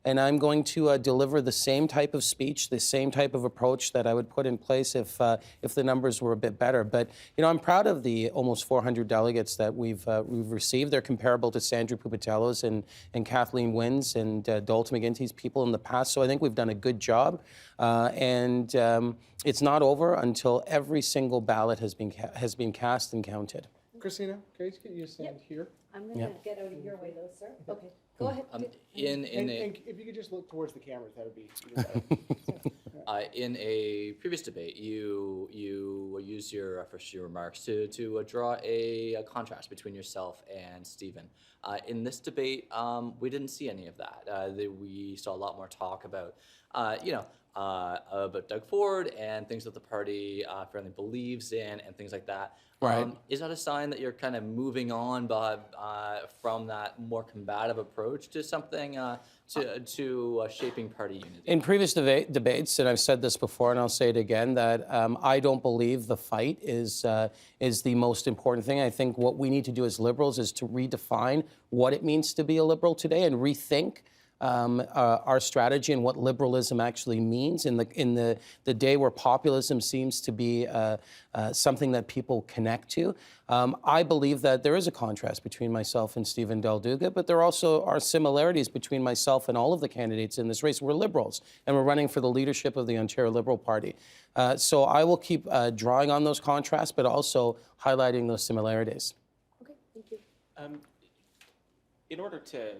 I'm going to deliver the same type of speech, the same type of approach that I would put in place if the numbers were a bit better. But I'm proud of the almost 400 delegates that we've received. They're comparable to Sandra Pupatello's and Kathleen Wynn's and Dalton McGuinty's people in the past. So I think we've done a good job. And it's not over until every single ballot has been cast and counted. Christina, can I just get you to stand here? I'm going to get out of your way, though, sir. Okay, go ahead. And if you could just look towards the cameras, that would be even better. In a previous debate, you used your first few remarks to draw a contrast between yourself and Stephen. In this debate, we didn't see any of that. We saw a lot more talk about, about Doug Ford and things that the party firmly believes in and things like that. Right. Is that a sign that you're kind of moving on from that more combative approach to something to shaping party unity? In previous debates, and I've said this before, and I'll say it again, that I don't believe the fight is the most important thing. I think what we need to do as Liberals is to redefine what it means to be a Liberal today and rethink our strategy and what liberalism actually means in the day where populism seems to be something that people connect to. I believe that there is a contrast between myself and Stephen Del Duca, but there also are similarities between myself and all of the candidates in this race. We're Liberals, and we're running for the leadership of the Ontario Liberal Party. So I will keep drawing on those contrasts, but also highlighting those similarities. Okay, thank you. In order to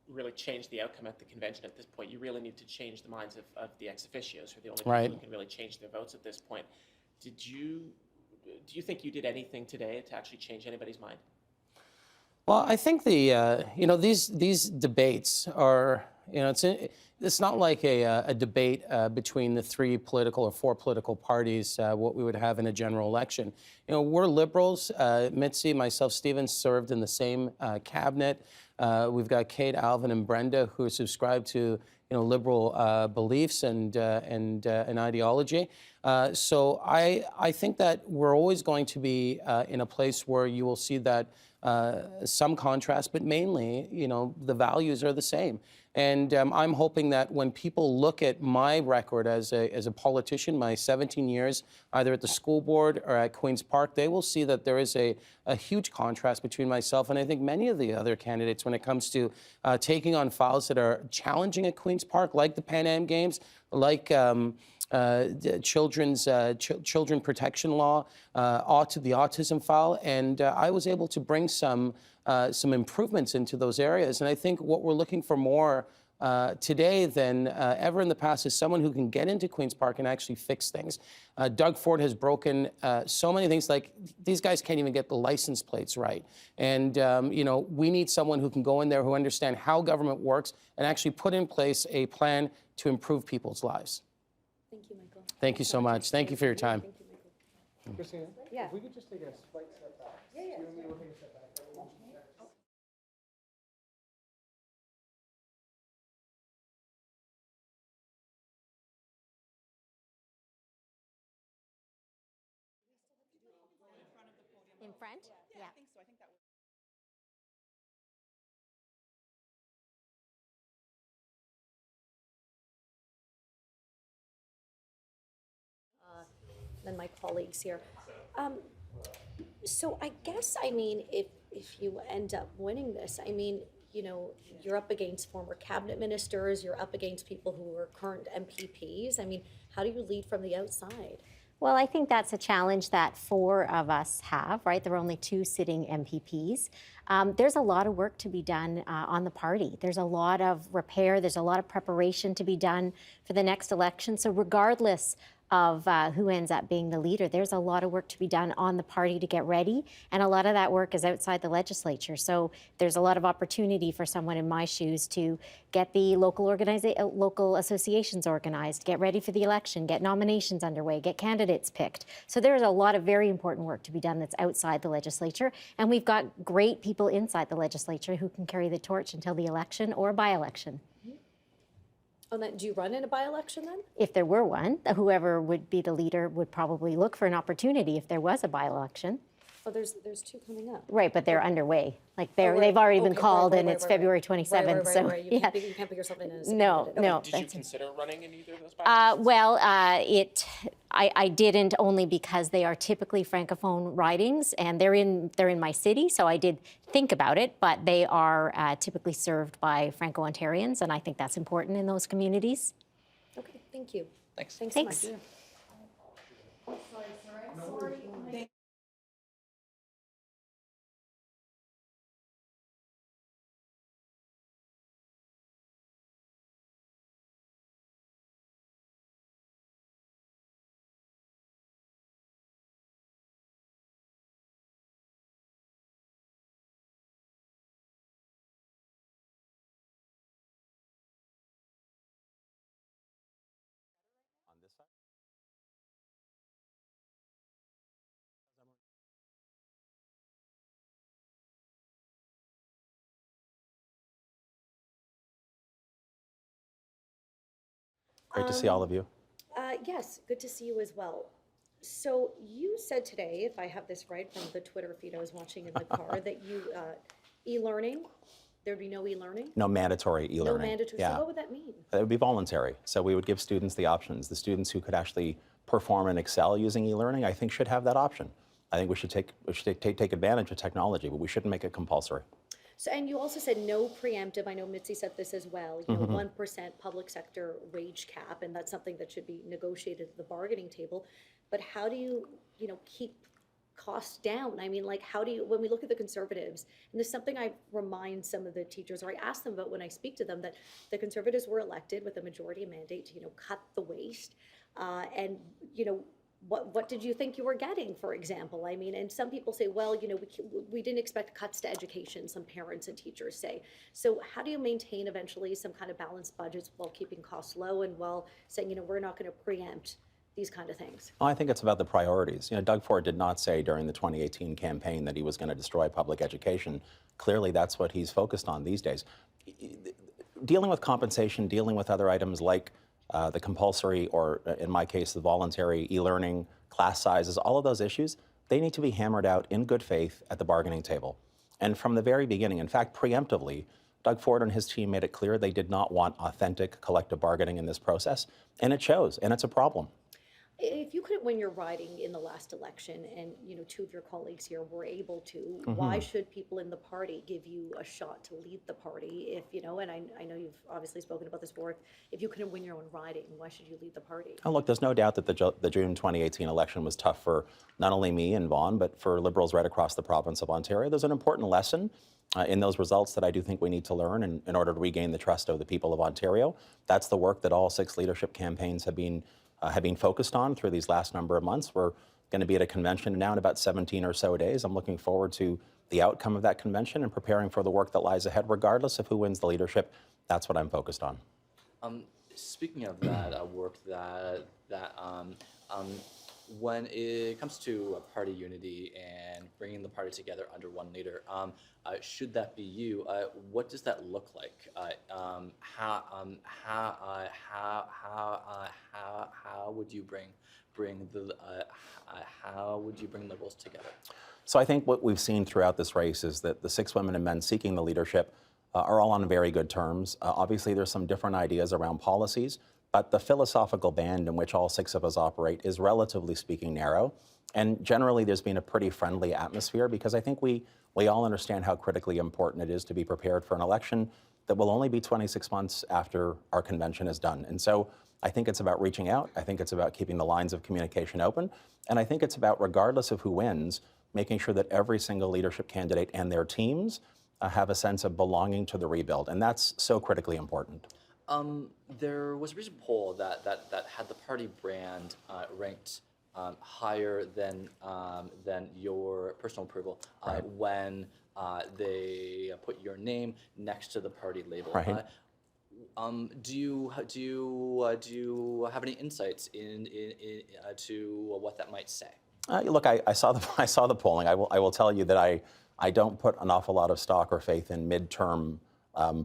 really change the outcome at the convention at this point, you really need to change the minds of the ex officios, who are the only Right. people who can really change their votes at this point. Do you think you did anything today to actually change anybody's mind? Well, I think these debates are, it's not like a debate between the three political or four political parties, what we would have in a general election. We're Liberals. Mitzi, myself, Stephen served in the same cabinet. We've got Kate, Alvin, and Brenda who subscribe to liberal beliefs and ideology. So I think that we're always going to be in a place where you will see that some contrast, but mainly, the values are the same. And I'm hoping that when people look at my record as a politician, my 17 years, either at the school board or at Queen's Park, they will see that there is a huge contrast between myself and I think many of the other candidates when it comes to taking on files that are challenging at Queen's Park, like the Pan Am Games, like children protection law, the autism file, and I was able to bring some improvements into those areas. And I think what we're looking for more today than ever in the past is someone who can get into Queen's Park and actually fix things. Doug Ford has broken so many things, like these guys can't even get the license plates right. And, we need someone who can go in there, who understand how government works and actually put in place a plan to improve people's lives. Thank you, Michael. Thank you so much. Thank you for your time. Thank you, Michael. Christina, Yeah. if we could just take a slight step back. Yeah. You and me will take a step back. In front? Yeah. Than my colleagues here. So I guess, I mean, if you end up winning this, I mean, you know, you're up against former cabinet ministers, you're up against people who are current MPPs. I mean, how do you lead from the outside? Well, I think that's a challenge that 4 of us have, right? There are only 2 sitting MPPs. There's a lot of work to be done on the party. There's a lot of repair, there's a lot of preparation to be done for the next election. So regardless of who ends up being the leader, there's a lot of work to be done on the party to get ready, and a lot of that work is outside the legislature. So there's a lot of opportunity for someone in my shoes to get the local associations organized, get ready for the election, get nominations underway, get candidates picked. So there's a lot of very important work to be done that's outside the legislature, and we've got great people inside the legislature who can carry the torch until the election or by-election. And then, do you run in a by-election then? If there were one, whoever would be the leader would probably look for an opportunity if there was a by-election. Oh, there's 2 coming up. Right, but they're underway. Like Oh, right. they've already been Okay, called, right, and right, it's right, February right. 27th. Right, so right. yeah. You can't put yourself in as a No, candidate. no. Did you consider running in either of those by-elections? I didn't, only because they are typically francophone ridings, and they're in my city, so I did think about it. But they are typically served by Franco-Ontarians, and I think that's important in those communities. Okay, thank you. Thanks. Thanks Thanks. so much. On this side? Great to see all of you. Yes, good to see you as well. So you said today, if I have this right from the Twitter feed I was watching in the car, that you, e-learning, there'd be no e-learning? No mandatory No e-learning. mandatory, Yeah. so what would that mean? It would be voluntary. So we would give students the options. The students who could actually perform and excel using e-learning, I think, should have that option. I think we should take advantage of technology, but we shouldn't make it compulsory. So, and you also said no preemptive, I know Mitzi said this as well, you know, 1% public sector wage cap, and that's something that should be negotiated at the bargaining table. But how do you, you know, keep costs down? I mean, like, how do you, when we look at the Conservatives, and there's something I remind some of the teachers, or I ask them about when I speak to them, that the Conservatives were elected with a majority mandate to, you know, cut the waste. And, you know, what did you think you were getting, for example? I mean, and some people say, well, you know, we didn't expect cuts to education, some parents and teachers say. So how do you maintain eventually some kind of balanced budgets while keeping costs low and while saying, you know, we're not going to preempt these kind of things? Well, I think it's about the priorities. You know, Doug Ford did not say during the 2018 campaign that he was going to destroy public education. Clearly, that's what he's focused on these days. Dealing with compensation, dealing with other items like the compulsory, or in my case, the voluntary e-learning, class sizes, all of those issues, they need to be hammered out in good faith at the bargaining table. And from the very beginning, in fact, preemptively, Doug Ford and his team made it clear they did not want authentic collective bargaining in this process, and it shows, and it's a problem. If you couldn't win your riding in the last election and, you know, 2 of your colleagues here were able to, why should people in the party give you a shot to lead the party? If, you know, and I know you've obviously spoken about this before, if you couldn't win your own riding, why should you lead the party? Oh, look, there's no doubt that the June 2018 election was tough for not only me and Vaughan, but for Liberals right across the province of Ontario. There's an important lesson in those results that I do think we need to learn in order to regain the trust of the people of Ontario. That's the work that all 6 leadership campaigns have been focused on through these last number of months. We're going to be at a convention now in about 17 or so days. I'm looking forward to the outcome of that convention and preparing for the work that lies ahead, regardless of who wins the leadership. That's what I'm focused on. when it comes to party unity and bringing the party together under one leader, should that be you, what does that look like? How would you bring the how would you bring liberals together? So I think what we've seen throughout this race is that the 6 women and men seeking the leadership are all on very good terms. Obviously, there's some different ideas around policies, but the philosophical band in which all 6 of us operate is relatively speaking narrow. And generally, there's been a pretty friendly atmosphere because I think we all understand how critically important it is to be prepared for an election that will only be 26 months after our convention is done. And so I think it's about reaching out. I think it's about keeping the lines of communication open. And I think it's about, regardless of who wins, making sure that every single leadership candidate and their teams have a sense of belonging to the rebuild. And that's so critically important. There was a recent poll that had the party brand ranked higher than your personal approval when they put your name next to the party label. Right. Do you have any insights to what that might say? Look, I saw the polling. I will tell you that I don't put an awful lot of stock or faith in midterm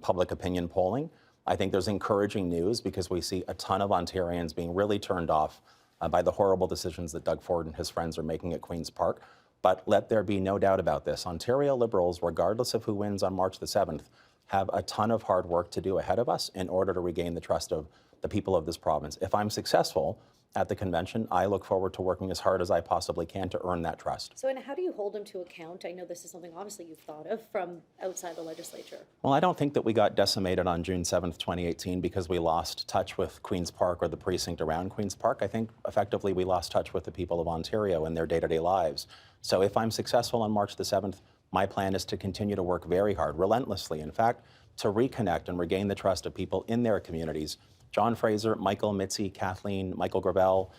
public opinion polling. I think there's encouraging news because we see a ton of Ontarians being really turned off by the horrible decisions that Doug Ford and his friends are making at Queen's Park. But let there be no doubt about this. Ontario Liberals, regardless of who wins on March the 7th, have a ton of hard work to do ahead of us in order to regain the trust of the people of this province. If I'm successful at the convention, I look forward to working as hard as I possibly can to earn that trust. So, and how do you hold them to account? I know this is something obviously you've thought of from outside the legislature. Well, I don't think that we got decimated on June 7th, 2018 because we lost touch with Queen's Park or the precinct around Queen's Park. I think effectively we lost touch with the people of Ontario and their day-to-day lives. So if I'm successful on March the 7th, my plan is to continue to work very hard, relentlessly, in fact, to reconnect and regain the trust of people in their communities. John Fraser, Michael, Mitzi, Kathleen, Michael Gravel,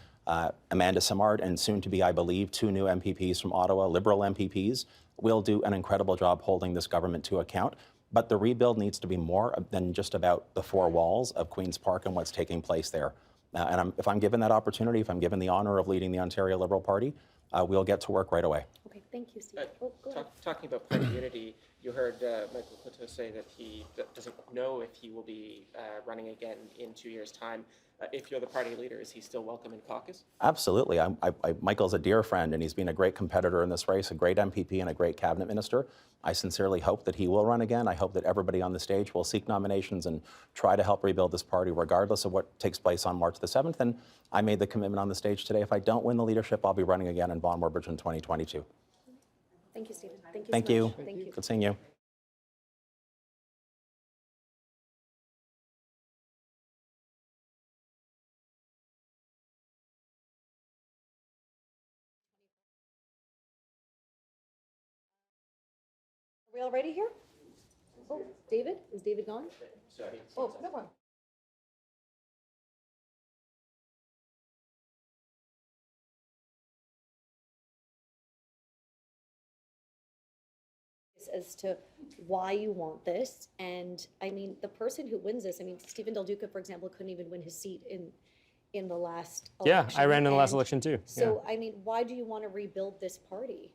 Amanda Simard, and soon to be, I believe, 2 new MPPs from Ottawa, Liberal MPPs, will do an incredible job holding this government to account. But the rebuild needs to be more than just about the 4 walls of Queen's Park and what's taking place there. If I'm given that opportunity, if I'm given the honor of leading the Ontario Liberal Party, we'll get to work right away. Okay, thank you, Steve. Go ahead. Talking about party unity, you heard Michael Clito say that he doesn't know if he will be running again in 2 years' time. If you're the party leader, is he still welcome in caucus? Absolutely. Michael's a dear friend, and he's been a great competitor in this race, a great MPP and a great cabinet minister. I sincerely hope that he will run again. I hope that everybody on the stage will seek nominations and try to help rebuild this party, regardless of what takes place on March the 7th. And I made the commitment on the stage today. If I don't win the leadership, I'll be running again in Vaughan Warbridge in 2022. Thank you, Stephen. Thank you. Thank so you. much. Thank you. Good seeing you. Are we all ready here? Oh, David? Is David gone? Sorry. Oh, no problem. As to why you want this, and I mean, the person who wins this, I mean, Stephen Del Duca, for example, couldn't even win his seat in the last election. Yeah, I ran in the last and election too. So, I mean, why do you want to rebuild this party?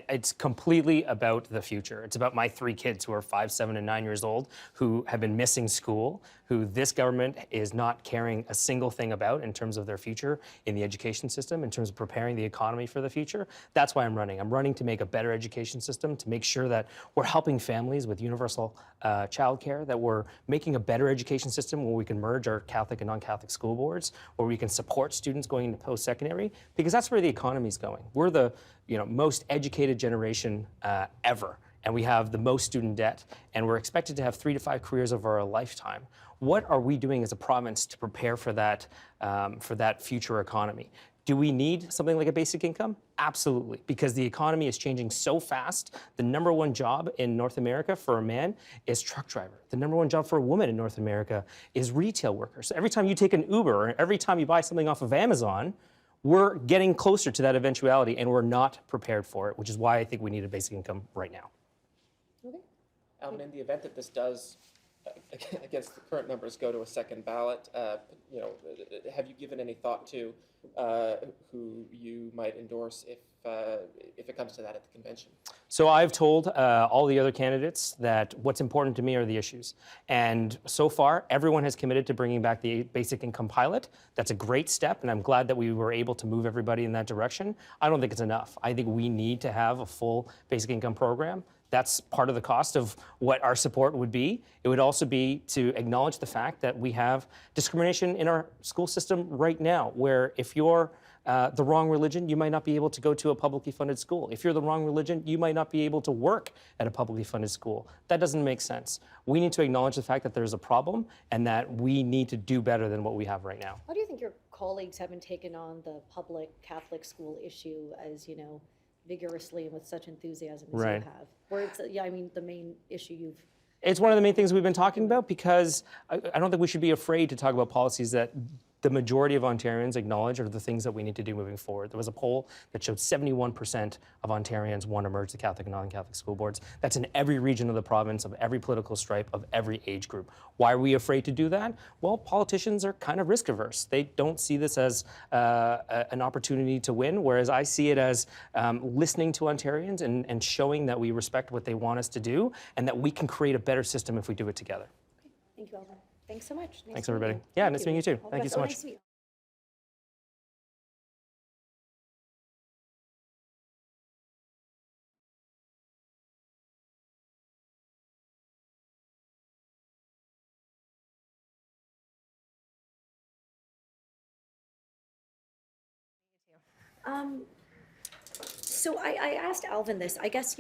It's completely about the future. It's about my 3 kids who are 5, 7, and 9 years old who have been missing school, who this government is not caring a single thing about in terms of their future in the education system, in terms of preparing the economy for the future. That's why I'm running. I'm running to make a better education system, to make sure that we're helping families with universal childcare, that we're making a better education system where we can merge our Catholic and non-Catholic school boards, where we can support students going into post-secondary, because that's where the economy is going. We're the most educated generation ever, and we have the most student debt, and we're expected to have 3 to 5 careers over our lifetime. What are we doing as a province to prepare for that future economy? Do we need something like a basic income? Absolutely, because the economy is changing so fast. The number 1 job in North America for a man is truck driver. The number 1 job for a woman in North America is retail worker. So every time you take an Uber, or every time you buy something off of Amazon, we're getting closer to that eventuality, and we're not prepared for it, which is why I think we need a basic income right now. Okay. In the event that this does, against the current numbers, go to a second ballot, have you given any thought to who you might endorse if it comes to that at the convention? So I've told all the other candidates that what's important to me are the issues. And so far, everyone has committed to bringing back the basic income pilot. That's a great step, and I'm glad that we were able to move everybody in that direction. I don't think it's enough. I think we need to have a full basic income program. That's part of the cost of what our support would be. It would also be to acknowledge the fact that we have discrimination in our school system right now, where if you're the wrong religion, you might not be able to go to a publicly funded school. If you're the wrong religion, you might not be able to work at a publicly funded school. That doesn't make sense. We need to acknowledge the fact that there's a problem and that we need to do better than what we have right now. How do you think your colleagues haven't taken on the public Catholic school issue as, vigorously and with such enthusiasm as you have? Where it's, the main issue you've... It's one of the main things we've been talking about, because I don't think we should be afraid to talk about policies that the majority of Ontarians acknowledge are the things that we need to do moving forward. There was a poll that showed 71% of Ontarians want to merge the Catholic and non-Catholic school boards. That's in every region of the province, of every political stripe, of every age group. Why are we afraid to do that? Well, politicians are kind of risk averse. They don't see this as an opportunity to win, whereas I see it as listening to Ontarians and showing that we respect what they want us to do and that we can create a better system if we do it together. Okay. Thank you, Alvin. Thanks so much. Thanks, everybody. Yeah, nice meeting you too. Thank you so much. Nice to meet you. So I asked Alvin this. I guess,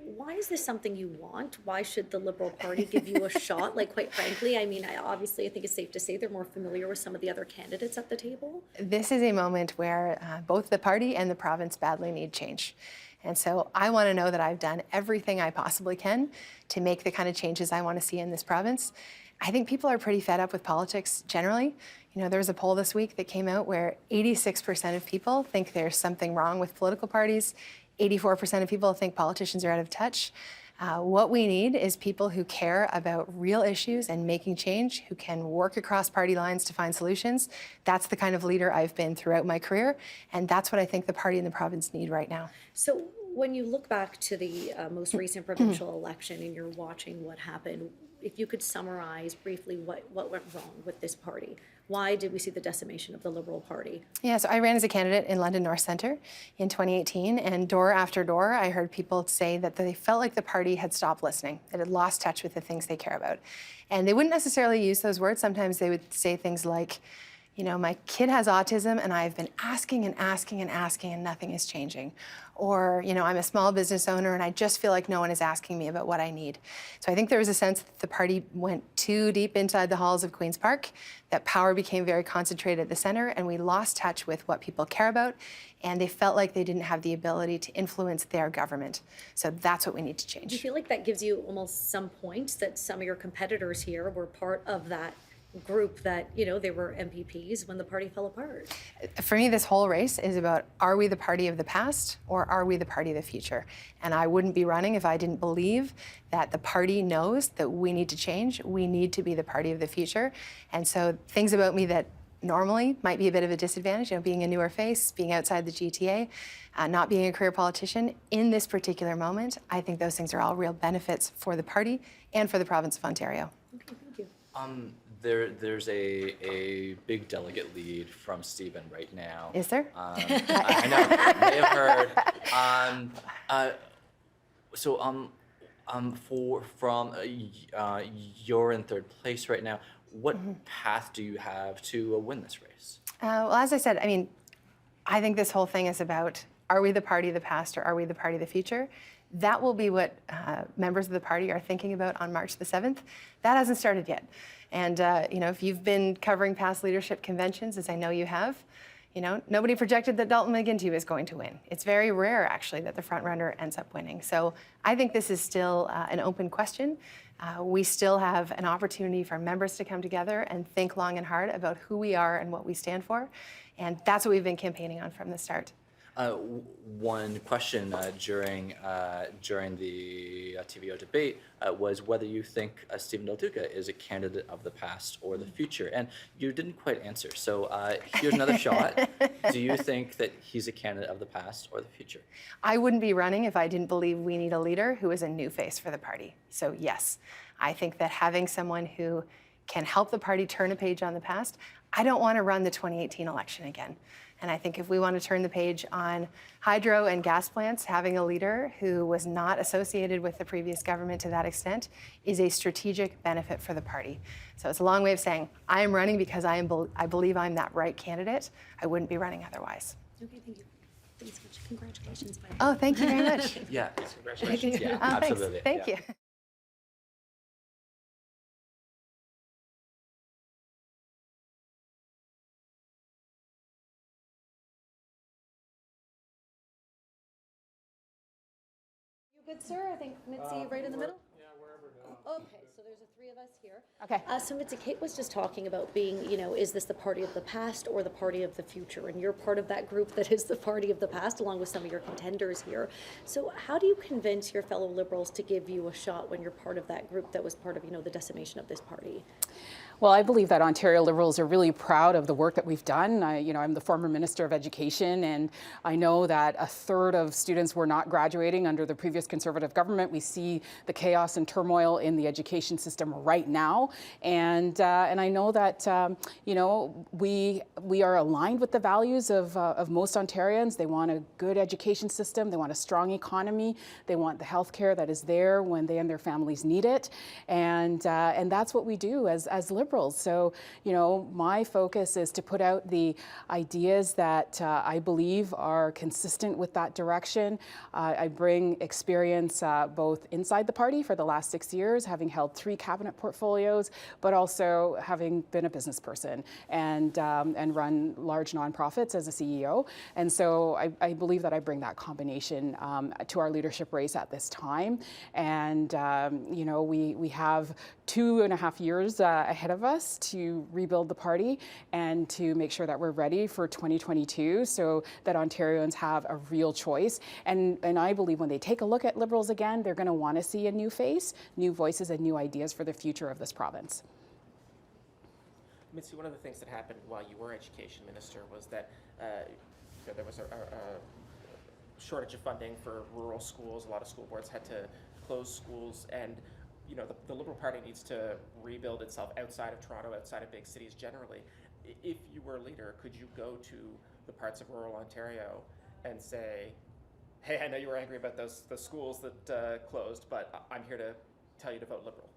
why is this something you want? Why should the Liberal Party give you a shot? Like, quite frankly, I think it's safe to say they're more familiar with some of the other candidates at the table. This is a moment where both the party and the province badly need change. And so I want to know that I've done everything I possibly can to make the kind of changes I want to see in this province. I think people are pretty fed up with politics generally. There was a poll this week that came out where 86% of people think there's something wrong with political parties. 84% of people think politicians are out of touch. What we need is people who care about real issues and making change, who can work across party lines to find solutions. That's the kind of leader I've been throughout my career, and that's what I think the party and the province need right now. So when you look back to the most recent provincial election and you're watching what happened, if you could summarize briefly what went wrong with this party. Why did we see the decimation of the Liberal Party? Yeah, so I ran as a candidate in London North Centre in 2018, and door after door, I heard people say that they felt like the party had stopped listening, that it had lost touch with the things they care about. And they wouldn't necessarily use those words. Sometimes they would say things like, my kid has autism and I've been asking and asking and asking and nothing is changing. Or, I'm a small business owner and I just feel like no one is asking me about what I need. So I think there was a sense that the party went too deep inside the halls of Queen's Park, that power became very concentrated at the center, and we lost touch with what people care about, and they felt like they didn't have the ability to influence their government. So that's what we need to change. Do you feel like that gives you almost some points that some of your competitors here were part of that group, that they were MPPs when the party fell apart? For me, this whole race is about, are we the party of the past or are we the party of the future? And I wouldn't be running if I didn't believe that the party knows that we need to change. We need to be the party of the future. And so things about me that normally might be a bit of a disadvantage, being a newer face, being outside the GTA, not being a career politician, in this particular moment, I think those things are all real benefits for the party and for the province of Ontario. Okay, thank you. There's a big delegate lead from Stephen right now. Is there? I know, you may have heard. You're in third place right now. What path do you have to win this race? Well, as I said, I think this whole thing is about, are we the party of the past or are we the party of the future? That will be what members of the party are thinking about on March the 7th. That hasn't started yet. And if you've been covering past leadership conventions, as I know you have, nobody projected that Dalton McGuinty was going to win. It's very rare, actually, that the front runner ends up winning. So I think this is still an open question. We still have an opportunity for members to come together and think long and hard about who we are and what we stand for. And that's what we've been campaigning on from the start. One question during the TVO debate was whether you think Stephen Del Duca is a candidate of the past or the future, and you didn't quite answer. So here's another shot. Do you think that he's a candidate of the past or the future? I wouldn't be running if I didn't believe we need a leader who is a new face for the party. So yes, I think that having someone who can help the party turn a page on the past. I don't want to run the 2018 election again. And I think if we want to turn the page on hydro and gas plants, having a leader who was not associated with the previous government to that extent is a strategic benefit for the party. So it's a long way of saying I am running because I believe I'm that right candidate. I wouldn't be running otherwise. Okay, thank you. Thanks so much. Congratulations. Oh, thank you very much. Yeah, congratulations. Yeah, Oh, thanks. absolutely. Thank Yeah. you. You good, sir? I think Mitzi right in the middle? Yeah, wherever. Okay, so there's the three of us here. Okay. So Mitzi, Kate was just talking about being, is this the party of the past or the party of the future? And you're part of that group that is the party of the past, along with some of your contenders here. So how do you convince your fellow Liberals to give you a shot when you're part of that group that was part of, the decimation of this party? Well, I believe that Ontario Liberals are really proud of the work that we've done. I'm the former Minister of Education, and I know that a third of students were not graduating under the previous Conservative government. We see the chaos and turmoil in the education system right now, and I know that we are aligned with the values of most Ontarians. They want a good education system. They want a strong economy. They want the health care that is there when they and their families need it, and that's what we do as Liberals. So, my focus is to put out the ideas that I believe are consistent with that direction. I bring experience both inside the party for the last 6 years, having held 3 cabinet portfolios, but also having been a business person and run large nonprofits as a CEO. And so I believe that I bring that combination to our leadership race at this time. And, we have 2.5 years ahead of us to rebuild the party and to make sure that we're ready for 2022 so that Ontarians have a real choice. And I believe when they take a look at Liberals again, they're going to want to see a new face, new voices, and new ideas for the future of this province. Mitzi, one of the things that happened while you were Education Minister was that there was a shortage of funding for rural schools. A lot of school boards had to close schools, and the Liberal Party needs to rebuild itself outside of Toronto, outside of big cities generally. If you were a leader, could you go to the parts of rural Ontario and say, hey, I know you were angry about the schools that closed, but I'm here to tell you to vote Liberal?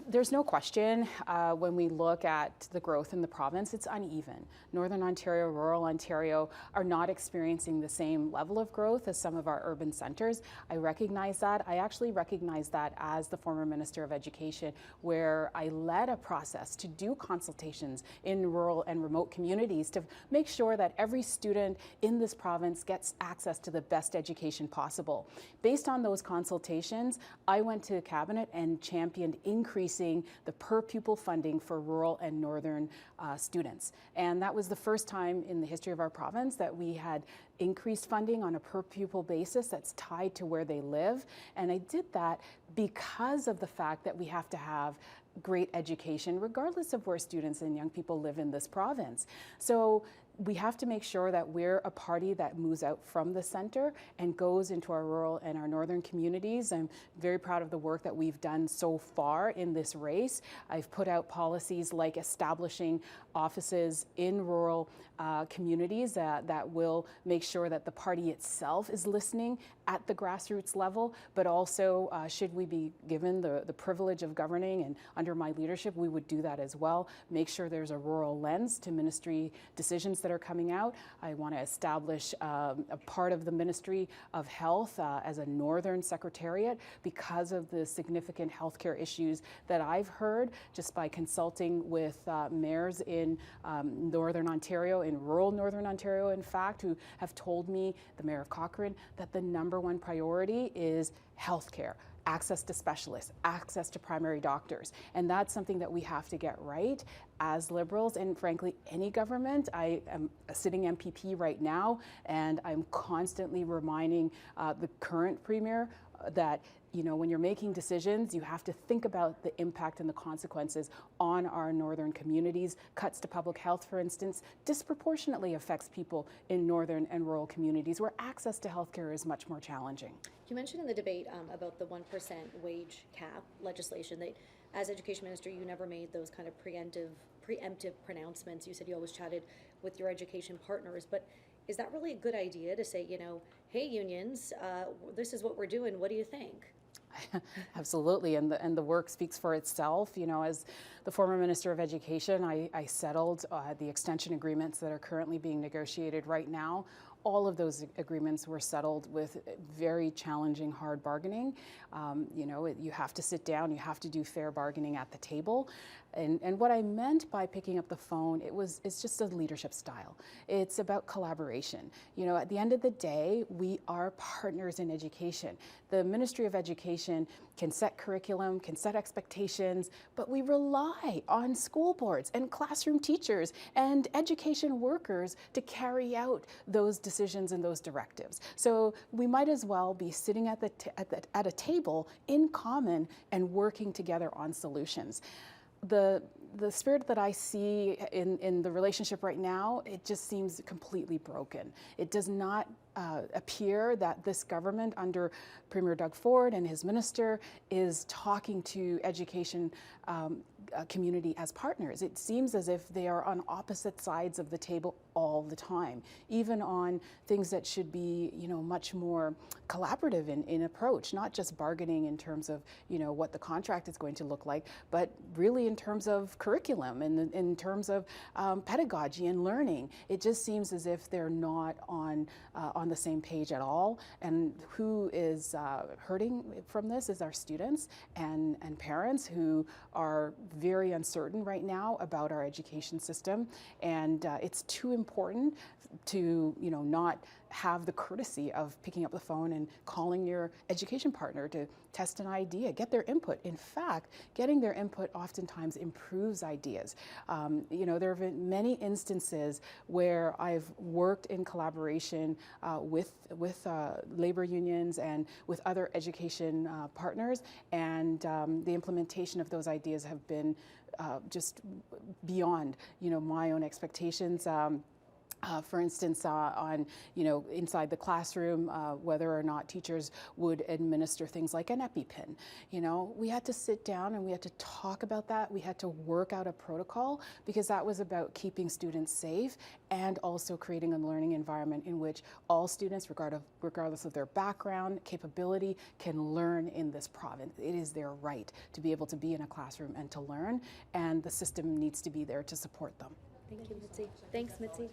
There's no question when we look at the growth in the province, it's uneven. Northern Ontario, rural Ontario are not experiencing the same level of growth as some of our urban centres. I recognize that. I actually recognize that as the former Minister of Education, where I led a process to do consultations in rural and remote communities to make sure that every student in this province gets access to the best education possible. Based on those consultations, I went to Cabinet and championed increasing the per pupil funding for rural and northern students. And that was the first time in the history of our province that we had increased funding on a per pupil basis that's tied to where they live. And I did that because of the fact that we have to have great education regardless of where students and young people live in this province. So we have to make sure that we're a party that moves out from the center and goes into our rural and our northern communities. I'm very proud of the work that we've done so far in this race. I've put out policies like establishing offices in rural communities that will make sure that the party itself is listening at the grassroots level, but also should we be given the privilege of governing and under my leadership, we would do that as well. Make sure there's a rural lens to ministry decisions that are coming out. I want to establish a part of the Ministry of Health as a northern secretariat because of the significant healthcare issues that I've heard just by consulting with mayors in Northern Ontario, in rural Northern Ontario, in fact, who have told me, the Mayor of Cochrane, that the #1 priority is healthcare. access to specialists, access to primary doctors. And that's something that we have to get right as Liberals, and frankly, any government. I am a sitting MPP right now, and I'm constantly reminding the current Premier that, you know, when you're making decisions, you have to think about the impact and the consequences on our northern communities. Cuts to public health, for instance, disproportionately affects people in northern and rural communities where access to healthcare is much more challenging. You mentioned in the debate about the 1% wage cap legislation that, as Education Minister, you never made those kind of preemptive pronouncements. You said you always chatted with your education partners, but is that really a good idea to say, you know, hey, unions, this is what we're doing, what do you think? Absolutely, and the work speaks for itself. You know, as the former Minister of Education, I settled the extension agreements that are currently being negotiated right now. All of those agreements were settled with very challenging, hard bargaining. You know, you have to sit down, you have to do fair bargaining at the table. And what I meant by picking up the phone, it's just a leadership style. It's about collaboration. You know, at the end of the day, we are partners in education. The Ministry of Education can set curriculum, can set expectations, but we rely on school boards and classroom teachers and education workers to carry out those decisions and those directives. So we might as well be sitting at a table in common and working together on solutions. The spirit that I see in the relationship right now, it just seems completely broken. It does not appear that this government under Premier Doug Ford and his minister is talking to education community as partners. It seems as if they are on opposite sides of the table all the time, even on things that should be, you know, much more collaborative in approach, not just bargaining in terms of, you know, what the contract is going to look like, but really in terms of curriculum and in terms of pedagogy and learning. It just seems as if they're not on the same page at all. And who is hurting from this is our students and parents who are very uncertain right now about our education system. And it's too important to, you know, not have the courtesy of picking up the phone and calling your education partner to test an idea, get their input. In fact, getting their input oftentimes improves ideas. You know, there have been many instances where I've worked in collaboration with labor unions and with other education partners, and the implementation of those ideas have been just beyond, you know, my own expectations. For instance, on, you know, inside the classroom, whether or not teachers would administer things like an EpiPen. You know, we had to sit down and we had to talk about that. We had to work out a protocol because that was about keeping students safe and also creating a learning environment in which all students, regardless of their background, capability, can learn in this province. It is their right to be able to be in a classroom and to learn, and the system needs to be there to support them. Thank you, Mitzi. Thanks, Mitzi.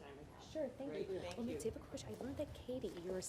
Sure, thank you. Well, Mitzi, I have a question. I learned that Katie, your